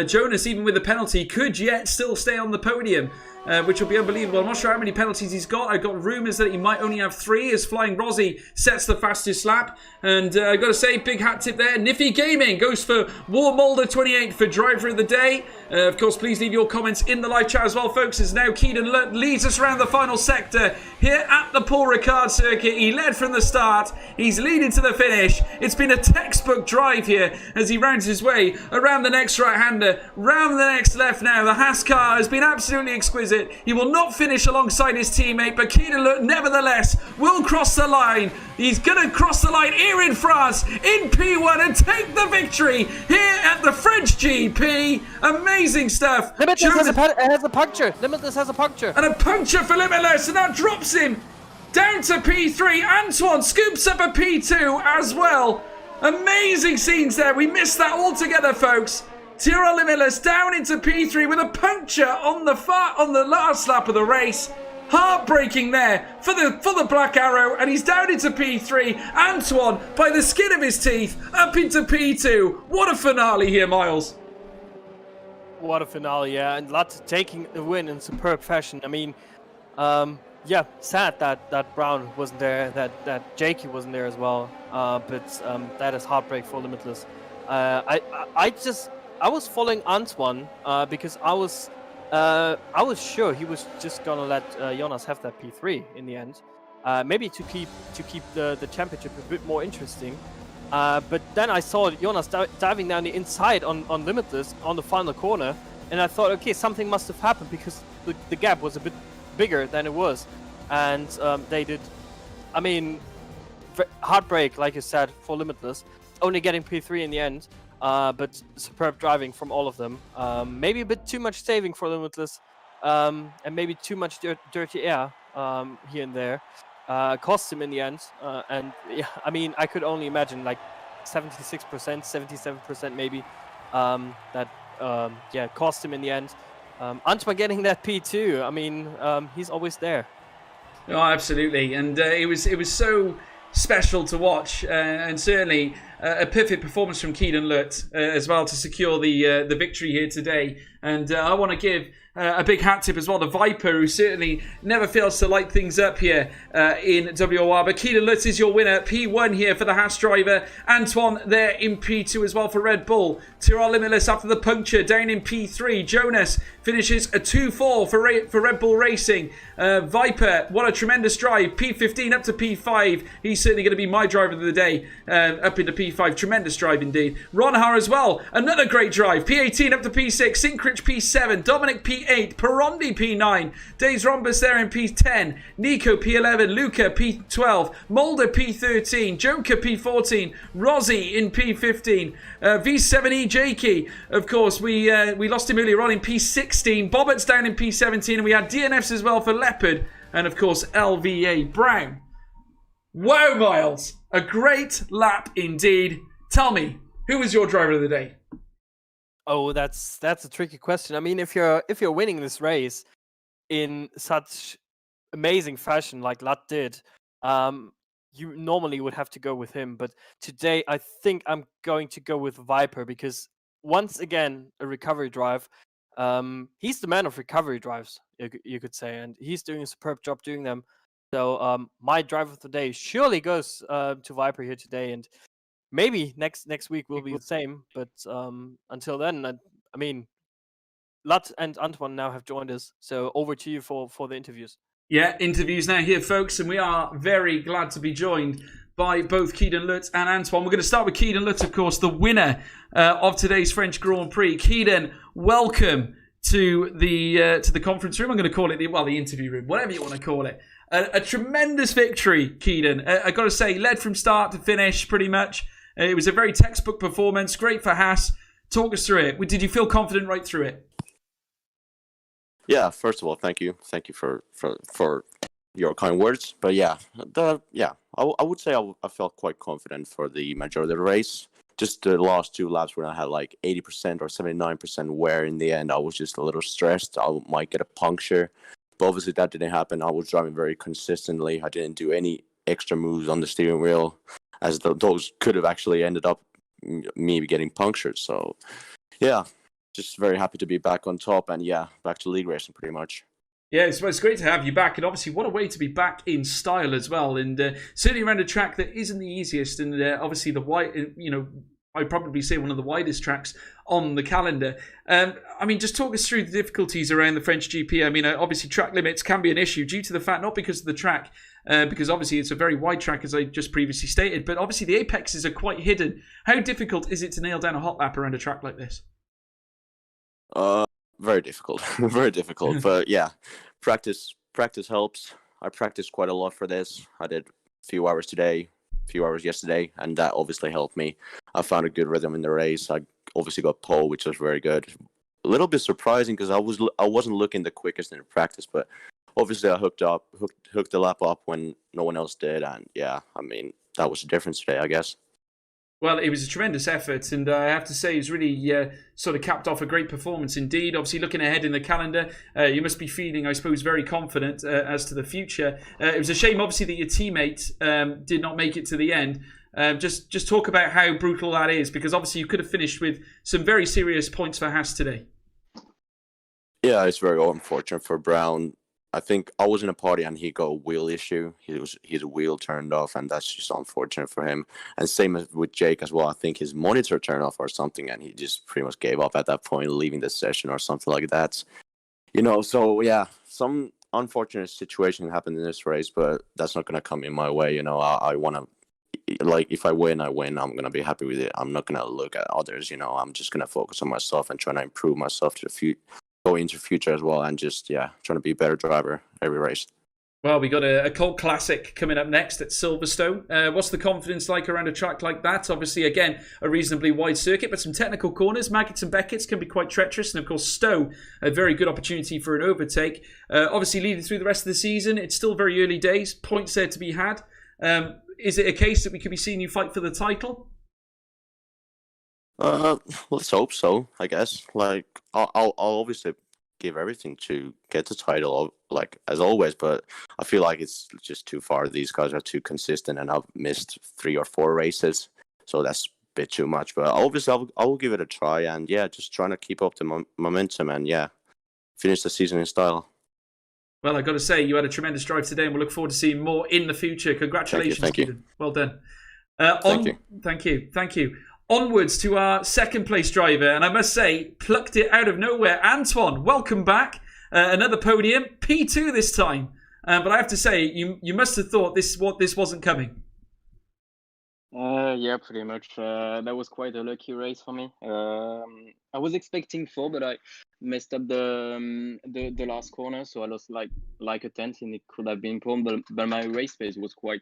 Jonas, even with the penalty, could yet still stay on the podium, which will be unbelievable. I'm not sure how many penalties he's got. I've got rumours that he might only have 3 as Flying Rossi sets the fastest lap. And I've got to say, big hat tip there. Niffy Gaming goes for WOR Mulder 28 for Driver of the Day. Of course, please leave your comments in the live chat as well, folks, as now Keaton leads us around the final sector here at the Paul Ricard circuit. He led from the start. He's leading to the finish. It's been a textbook drive here as he rounds his way around the next right-hander, round the next left now. The Haas car has been absolutely exquisite. He will not finish alongside his teammate, but Keaton nevertheless will cross the line. He's going to cross the line here in France, in P1, and take the victory here at the French GP. Amazing stuff. Limitless has a puncture. Limitless has a puncture. And a puncture for Limitless, and that drops him down to P3. Antoine scoops up a P2 as well. Amazing scenes there. We missed that altogether, folks. Tyrrell Limitless down into P3 with a puncture on the last lap of the race. Heartbreaking there for the Black Arrow, and he's down into P3. Antoine, by the skin of his teeth, up into P2. What a finale here, Miles. What a finale, yeah, and Lat taking the win in superb fashion. I mean, yeah, sad that Brown wasn't there, that Jakey wasn't there as well. But that is heartbreak for Limitless. I was following Antoine because I was sure he was just gonna let Jonas have that P3 in the end, maybe to keep the championship a bit more interesting. But then I saw Jonas diving down the inside on Limitless on the final corner, and I thought, okay, something must have happened because the gap was a bit bigger than it was, and they did. I mean, heartbreak, like you said, for Limitless, only getting P3 in the end. But superb driving from all of them. Maybe a bit too much saving for Limitless, and maybe too much dirty air here and there. Cost him in the end. And yeah, I mean, I could only imagine like 76%, 77% maybe that yeah, cost him in the end. Antoine getting that P2. I mean, he's always there. Oh, absolutely, and it was so special to watch, and certainly a perfect performance from Keaton Lut as well to secure the victory here today. And I want to give a big hat tip as well to Viper, who certainly never fails to light things up here in WOR. But Keaton Lut is your winner. P1 here for the Haas driver. Antoine there in P2 as well for Red Bull. Tyrrell Limitless after the puncture down in P3. Jonas finishes a 2-4 for Red Bull Racing. Viper, what a tremendous drive. P15 up to P5. He's certainly going to be my driver of the day, up into P5. P5. Tremendous drive indeed. Ronhar as well. Another great drive. P18 up to P6. Sinkrich P7. Dominic P8. Perondi P9. Days Rhombus there in P10. Nico P11. Luca P12. Mulder P13. Joker P14. Rozzy in P15. V7E Jakey. Of course, we lost him earlier on in P16. Bobbett's down in P17. And we had DNFs as well for Leopard. And of course, LVA Brown. Wow, Miles. A great lap indeed. Tell me, who was your driver of the day? Oh, that's a tricky question. I mean, if you're winning this race in such amazing fashion like Lat did, you normally would have to go with him. But today, I think I'm going to go with Viper because once again, a recovery drive. He's the man of recovery drives, you could say, and he's doing a superb job doing them. So my driver of the day surely goes to Viper here today, and maybe next week will be the same. But until then, I mean, Lat and Antoine now have joined us. So over to you for the interviews. Yeah, interviews now here, folks, and we are very glad to be joined by both Keaton Lutz and Antoine. We're going to start with Keaton Lutz, of course, the winner of today's French Grand Prix. Keaton, welcome to the conference room. I'm going to call it the interview room, whatever you want to call it. A tremendous victory, Keaton. I got to say, led from start to finish, pretty much. It was a very textbook performance. Great for Haas. Talk us through it. Did you feel confident right through it? Yeah, first of all, thank you for your kind words. But I would say I felt quite confident for the majority of the race. Just the last two laps when I had like 80% or 79% wear in the end, I was just a little stressed. I might get a puncture. But obviously that didn't happen. I was driving very consistently. I didn't do any extra moves on the steering wheel, as those could have actually ended up me getting punctured. So, yeah, just very happy to be back on top and, back to league racing pretty much. Yeah, it's great to have you back, and obviously what a way to be back in style as well, and certainly around a track that isn't the easiest, and obviously the I'd probably say one of the widest tracks on the calendar. I mean, just talk us through the difficulties around the French GP. I mean, obviously track limits can be an issue due to the fact, not because of the track, because obviously it's a very wide track, as I just previously stated, but obviously the apexes are quite hidden. How difficult is it to nail down a hot lap around a track like this? Very difficult, very difficult. But yeah, practice helps. I practiced quite a lot for this. I did a few hours today, a few hours yesterday, and that obviously helped me. I found a good rhythm in the race. I obviously got pole, which was very good. A little bit surprising because I wasn't looking the quickest in the practice, but obviously I hooked the lap up when no one else did, and I mean that was the difference today, I guess. Well, it was a tremendous effort, and I have to say it's really sort of capped off a great performance indeed. Obviously, looking ahead in the calendar, you must be feeling, I suppose, very confident as to the future. It was a shame, obviously, that your teammate did not make it to the end. Just talk about how brutal that is, because obviously you could have finished with some very serious points for Haas today. Yeah, it's very unfortunate for Brown. I think I was in a party and he got a wheel issue. His wheel turned off, and that's just unfortunate for him. And same as with Jake as well. I think his monitor turned off or something, and he just pretty much gave up at that point, leaving the session or something like that. So yeah, some unfortunate situation happened in this race, but that's not going to come in my way. I want to, like, if I win, I win. I'm going to be happy with it. I'm not going to look at others. I'm just going to focus on myself and trying to improve myself to the future. Go into the future as well, and just trying to be a better driver every race. Well, we got a cult classic coming up next at Silverstone. What's the confidence like around a track like that? Obviously, again, a reasonably wide circuit, but some technical corners. Maggots and Beckett's can be quite treacherous, and of course, Stowe, a very good opportunity for an overtake. Obviously, leading through the rest of the season, it's still very early days. Points there to be had. Is it a case that we could be seeing you fight for the title? Let's hope so, I guess. Like, I'll obviously give everything to get the title, like, as always, but I feel like it's just too far. These guys are too consistent, and I've missed 3 or 4 races, so that's a bit too much. But obviously, I will give it a try, and just trying to keep up the momentum and finish the season in style. Well, I've got to say, you had a tremendous drive today, and we'll look forward to seeing more in the future. Congratulations. Thank you. Well done. Thank you. Onwards to our second place driver, and I must say, plucked it out of nowhere. Antoine, welcome back. Another podium, P2 this time. But I have to say, you must have thought this wasn't coming. Yeah, pretty much. That was quite a lucky race for me. I was expecting four, but I messed up the last corner, so I lost like a tenth, and it could have been pole. But my race pace was quite,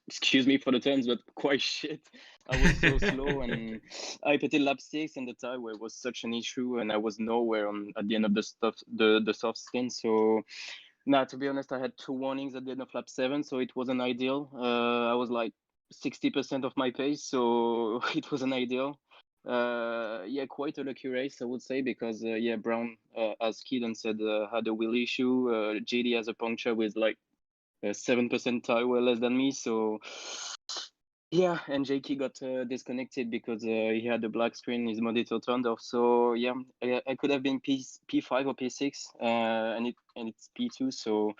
excuse me for the terms, but quite shit. I was so slow, and I pitted lap 6, and the tire wear was such an issue, and I was nowhere on at the end of the soft skin. So, nah, to be honest, I had 2 warnings at the end of lap 7, so it wasn't ideal. I was like 60% of my pace, so it wasn't ideal. Yeah, quite a lucky race, I would say, because yeah, Brown, as Keelan said, had a wheel issue. JD has a puncture with like 7% tire wear less than me, so yeah, and JK got disconnected because he had the black screen, his monitor turned off. So yeah, I could have been P5 or P6, and it's P2. So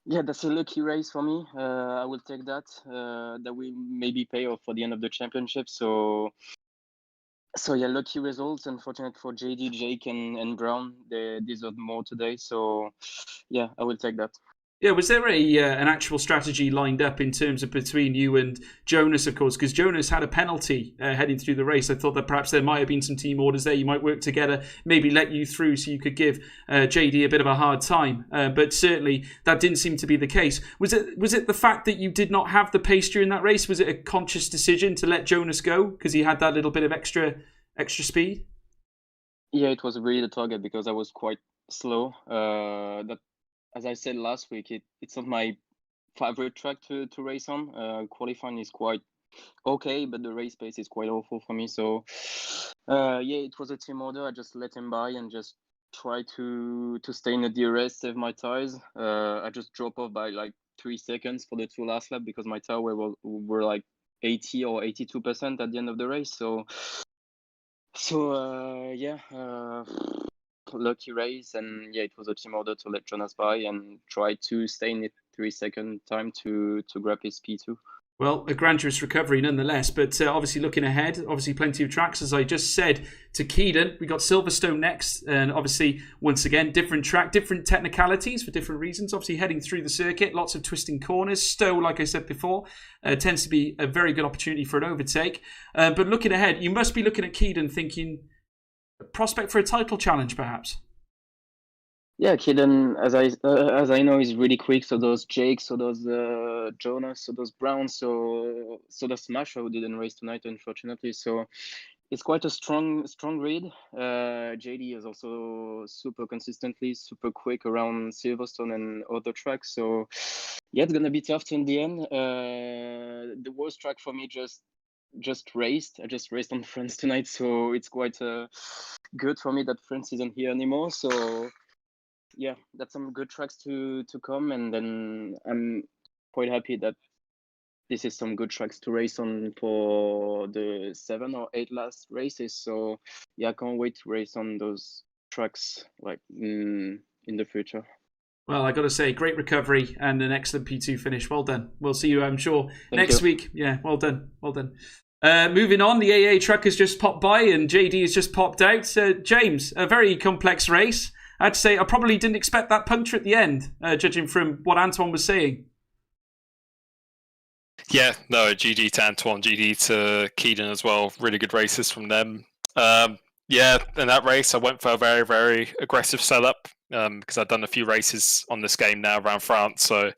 yeah, that's a lucky race for me. I will take that. That will maybe pay off for the end of the championship. So yeah, lucky results. Unfortunate for JD, Jake, and Brown. They deserve more today. So yeah, I will take that. Yeah, was there an actual strategy lined up in terms of between you and Jonas, of course? Because Jonas had a penalty heading through the race. I thought that perhaps there might have been some team orders there. You might work together, maybe let you through so you could give JD a bit of a hard time. But certainly that didn't seem to be the case. Was it the fact that you did not have the pace during that race? Was it a conscious decision to let Jonas go because he had that little bit of extra speed? Yeah, it was really the target because I was quite slow. That, as I said last week, it's not my favorite track to race on. Qualifying is quite okay, but the race pace is quite awful for me. So yeah, it was a team order. I just let him by and just try to stay in the DRS, save my tires. I just drop off by like 3 seconds for the 2 last lap because my tire were like 80 or 82% at the end of the race. So yeah, lucky race, and yeah, it was a team order to let Jonas by and try to stay in it 3 second time to grab his P2. Well, a grandiose recovery nonetheless, but obviously looking ahead, obviously plenty of tracks, as I just said to Keelan. We got Silverstone next, and obviously, once again, different track, different technicalities for different reasons. Obviously, heading through the circuit, lots of twisting corners. Stowe, like I said before, tends to be a very good opportunity for an overtake. But looking ahead, you must be looking at Keelan thinking, prospect for a title challenge, perhaps. Yeah, Keelan, as I know, is really quick. So those Jake, so those Jonas, so those Brown, so does Smasher, who didn't race tonight, unfortunately. So it's quite a strong read. JD is also super consistently, super quick around Silverstone and other tracks. So yeah, it's gonna be tough in the end. The worst track for me just raced. I just raced on France tonight, so it's quite good for me that France isn't here anymore. So yeah, that's some good tracks to come, and then I'm quite happy that this is some good tracks to race on for the 7 or 8 last races. So yeah, I can't wait to race on those tracks like in the future. Well, I got to say, great recovery and an excellent P2 finish. Well done. We'll see you, I'm sure, Thank next you. week. Yeah, well done. Well done. Moving on, the AA truck has just popped by and JD has just popped out. James, a very complex race. I'd say I probably didn't expect that puncture at the end, judging from what Antoine was saying. Yeah, no, GG to Antoine, GG to Keelan as well. Really good races from them. Yeah, in that race, I went for a very, very aggressive setup because I'd done a few races on this game now around France. So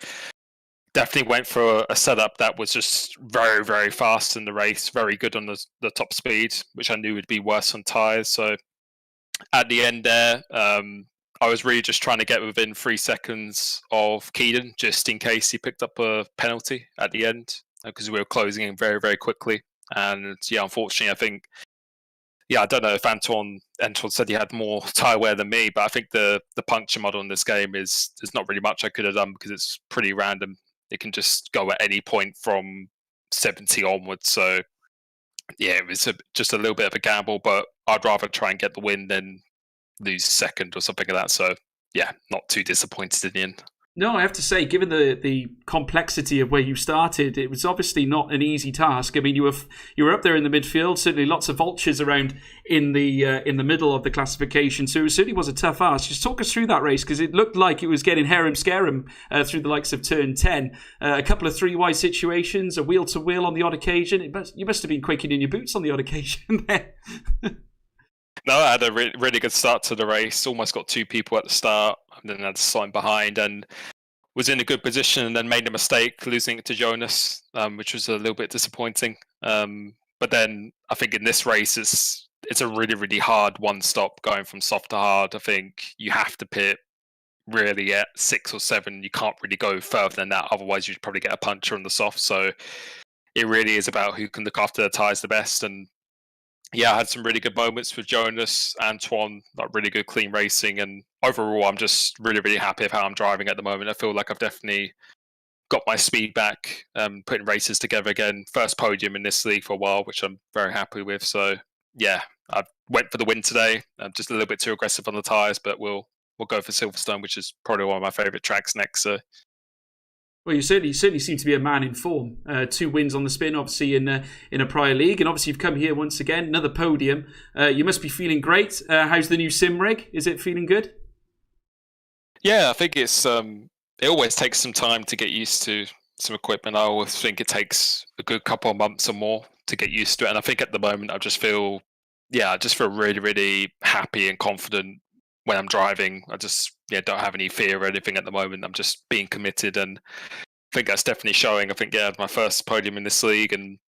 definitely went for a setup that was just very, very fast in the race, very good on the top speed, which I knew would be worse on tyres. So at the end there, I was really just trying to get within 3 seconds of Keelan, just in case he picked up a penalty at the end, because we were closing in very, very quickly. And yeah, unfortunately, I think, I don't know if Antoine said he had more tyre wear than me, but I think the puncture model in this game there's not really much I could have done because it's pretty random. It can just go at any point from 70 onwards. So yeah, it was just a little bit of a gamble, but I'd rather try and get the win than lose second or something like that. So yeah, not too disappointed in the end. No, I have to say, given the complexity of where you started, it was obviously not an easy task. I mean, you were up there in the midfield. Certainly, lots of vultures around in the middle of the classification. So it certainly was a tough ask. Just talk us through that race, because it looked like it was getting harem scarum through the likes of turn 10. A couple of three-wide situations, a wheel to wheel on the odd occasion. You must have been quaking in your boots on the odd occasion there. No, I had a really good start to the race. Almost got 2 people at the start, and then had to sign behind, and was in a good position, and then made a mistake losing it to Jonas, which was a little bit disappointing. But then I think in this race, it's a really, really hard one stop going from soft to hard. I think you have to pit really at 6 or 7. You can't really go further than that, otherwise you'd probably get a puncher on the soft. So it really is about who can look after the tyres the best. And yeah, I had some really good moments with Jonas, Antoine, like really good clean racing, and overall I'm just really, really happy with how I'm driving at the moment. I feel like I've definitely got my speed back, putting races together again. First podium in this league for a while, which I'm very happy with. So yeah, I went for the win today. I'm just a little bit too aggressive on the tyres, but we'll go for Silverstone, which is probably one of my favourite tracks next. So well, you certainly seem to be a man in form. 2 wins on the spin, obviously in a prior league, and obviously you've come here once again, another podium. You must be feeling great. How's the new sim rig? Is it feeling good? yeah, I think it's it always takes some time to get used to some equipment. I always think it takes a good couple of months or more to get used to it, and I think at the moment I just feel really, really happy and confident when I'm driving. I just don't have any fear or anything at the moment. I'm just being committed, and I think that's definitely showing. I think my first podium in this league, and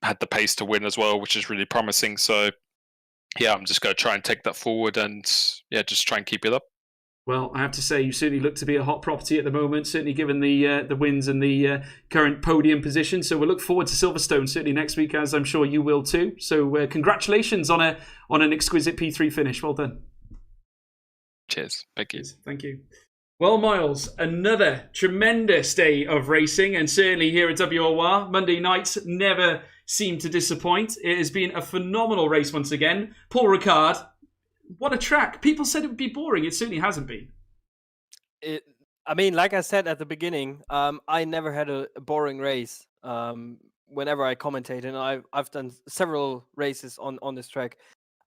had the pace to win as well, which is really promising. So yeah, I'm just going to try and take that forward, and just try and keep it up. Well, I have to say, you certainly look to be a hot property at the moment, certainly given the wins and the current podium position. So we'll look forward to Silverstone certainly next week, as I'm sure you will too. So congratulations on an exquisite P3 finish. Well done. Cheers. Thank you. Thank you. Well, Miles, another tremendous day of racing, and certainly here at WOR, Monday nights never seem to disappoint. It has been a phenomenal race once again. Paul Ricard, what a track. People said it would be boring. It certainly hasn't been. I mean, like I said at the beginning, I never had a boring race whenever I commentate, and I've done several races on this track.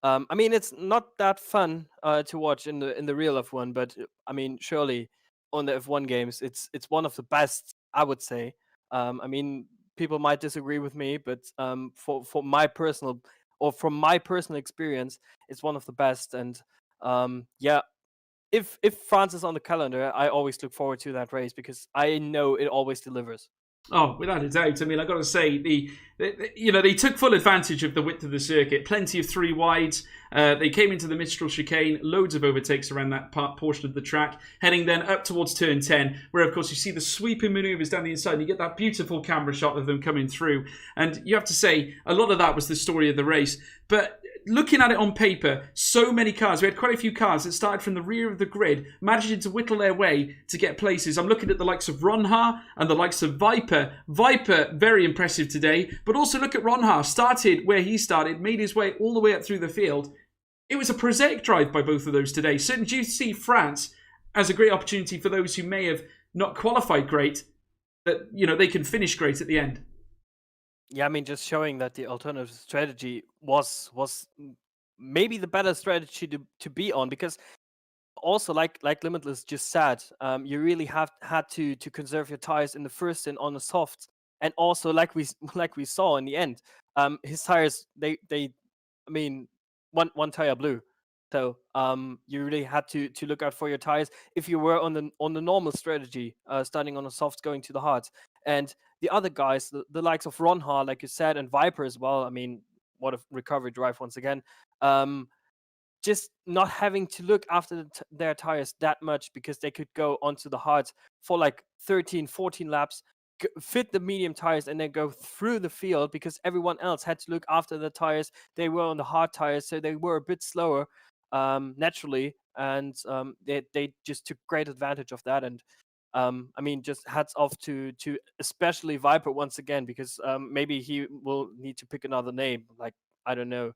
I mean, it's not that fun to watch in the real F1, but I mean, surely on the F1 games, it's one of the best, I would say. I mean, people might disagree with me, but for my personal from my personal experience, it's one of the best. And if France is on the calendar, I always look forward to that race because I know it always delivers. Oh, without a doubt. I mean, I've got to say, they took full advantage of the width of the circuit. Plenty of 3 wides. They came into the Mistral chicane. Loads of overtakes around that portion of the track. Heading then up towards turn 10, where, of course, you see the sweeping manoeuvres down the inside. And you get that beautiful camera shot of them coming through. And you have to say, a lot of that was the story of the race. But looking at it on paper, so many cars. We had quite a few cars that started from the rear of the grid, managing to whittle their way to get places. I'm looking at the likes of Ronha and the likes of Viper. Viper, very impressive today. But also look at Ronha. Started where he started, made his way all the way up through the field. It was a prosaic drive by both of those today. Certainly, do you see France as a great opportunity for those who may have not qualified great, that they can finish great at the end? Yeah, I mean, just showing that the alternative strategy was maybe the better strategy to be on, because also like Limitless just said, you really had to conserve your tires in the first and on the softs, and also like we saw in the end, his tires they I mean one tire blew, so you really had to look out for your tires if you were on the normal strategy, starting on the softs going to the hards. And the other guys, the likes of Ronha, like you said, and Viper as well. I mean, what a recovery drive once again. Just not having to look after their tires that much, because they could go onto the hards for like 13, 14 laps, fit the medium tires, and then go through the field, because everyone else had to look after the tires. They were on the hard tires, so they were a bit slower naturally, and they just took great advantage of that. And I mean, just hats off to especially Viper once again, because maybe he will need to pick another name, like, I don't know,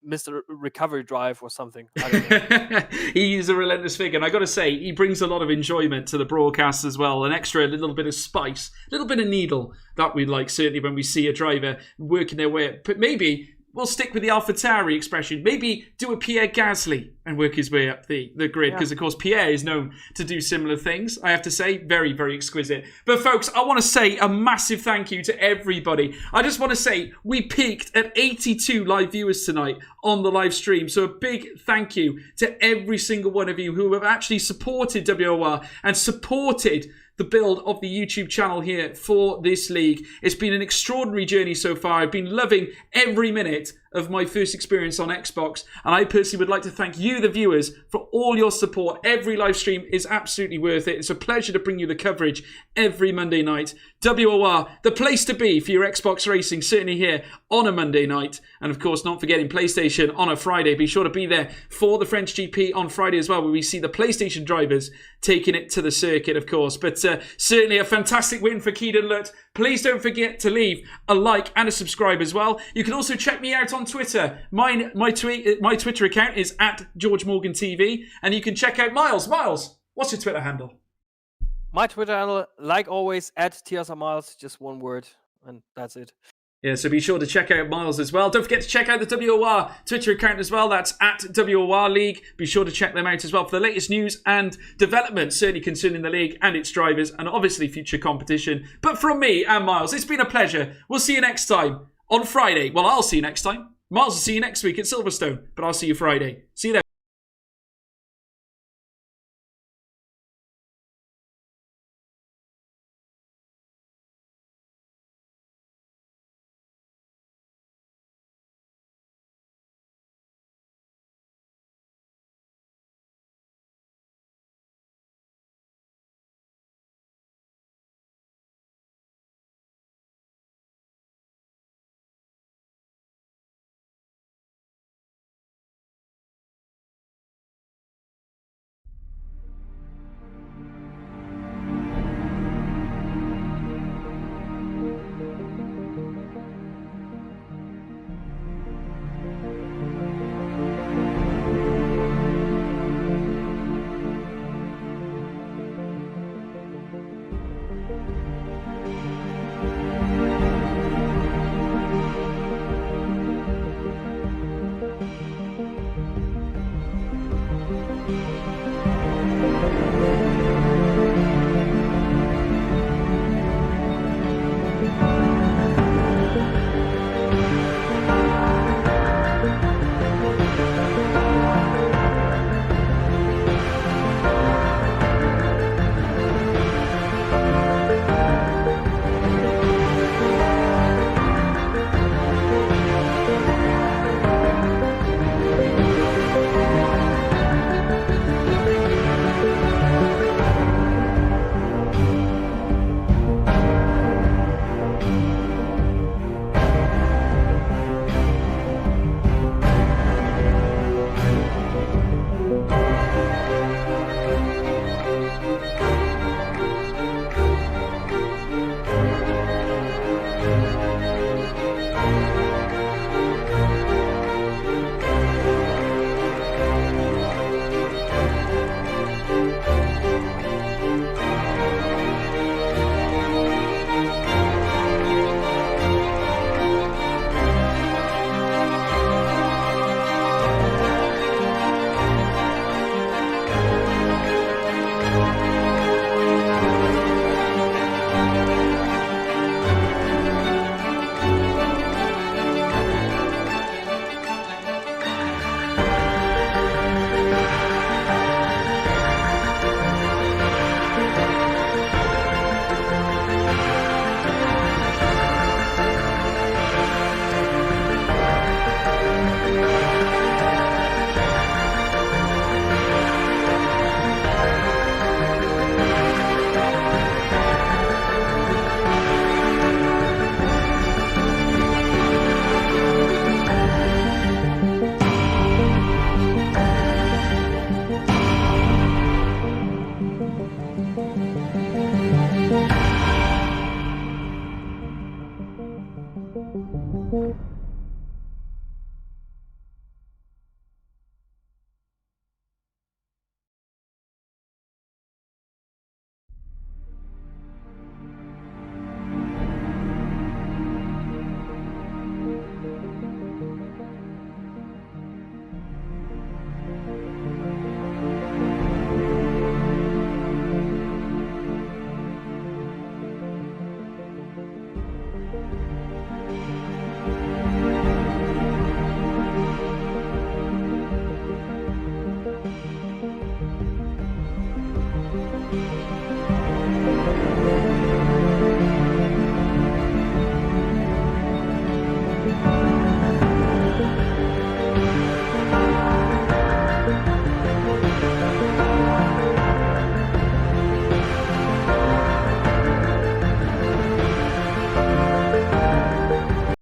Mr. Recovery Drive or something. I don't know. He's a relentless figure, and I got to say, he brings a lot of enjoyment to the broadcast as well. An extra little bit of spice, a little bit of needle that we like, certainly when we see a driver working their way up. But maybe we'll stick with the AlphaTauri expression. Maybe do a Pierre Gasly and work his way up the grid, because, of course, Pierre is known to do similar things. I have to say, very, very exquisite. But, folks, I want to say a massive thank you to everybody. I just want to say we peaked at 82 live viewers tonight on the live stream. So a big thank you to every single one of you who have actually supported WOR and supported the build of the YouTube channel here for this league. It's been an extraordinary journey so far. I've been loving every minute of my first experience on Xbox, and I personally would like to thank you, the viewers, for all your support. Every live stream is absolutely worth it. It's a pleasure to bring you the coverage every Monday night. WOR, the place to be for your Xbox racing, certainly here on a Monday night. And of course, not forgetting PlayStation on a Friday. Be sure to be there for the French GP on Friday as well, where we see the PlayStation drivers taking it to the circuit, of course. But certainly a fantastic win for Keaton Lutt. Please don't forget to leave a like and a subscribe as well. You can also check me out on Twitter. My Twitter account is @GeorgeMorganTV, and you can check out Miles. Miles, what's your Twitter handle? My Twitter handle, like always, @TSRMiles, just one word, and that's it. Yeah, so be sure to check out Miles as well. Don't forget to check out the WOR Twitter account as well. That's @WOR League. Be sure to check them out as well for the latest news and developments, certainly concerning the league and its drivers, and obviously future competition. But from me and Miles, it's been a pleasure. We'll see you next time on Friday. Well, I'll see you next time. Miles will see you next week at Silverstone, but I'll see you Friday. See you then.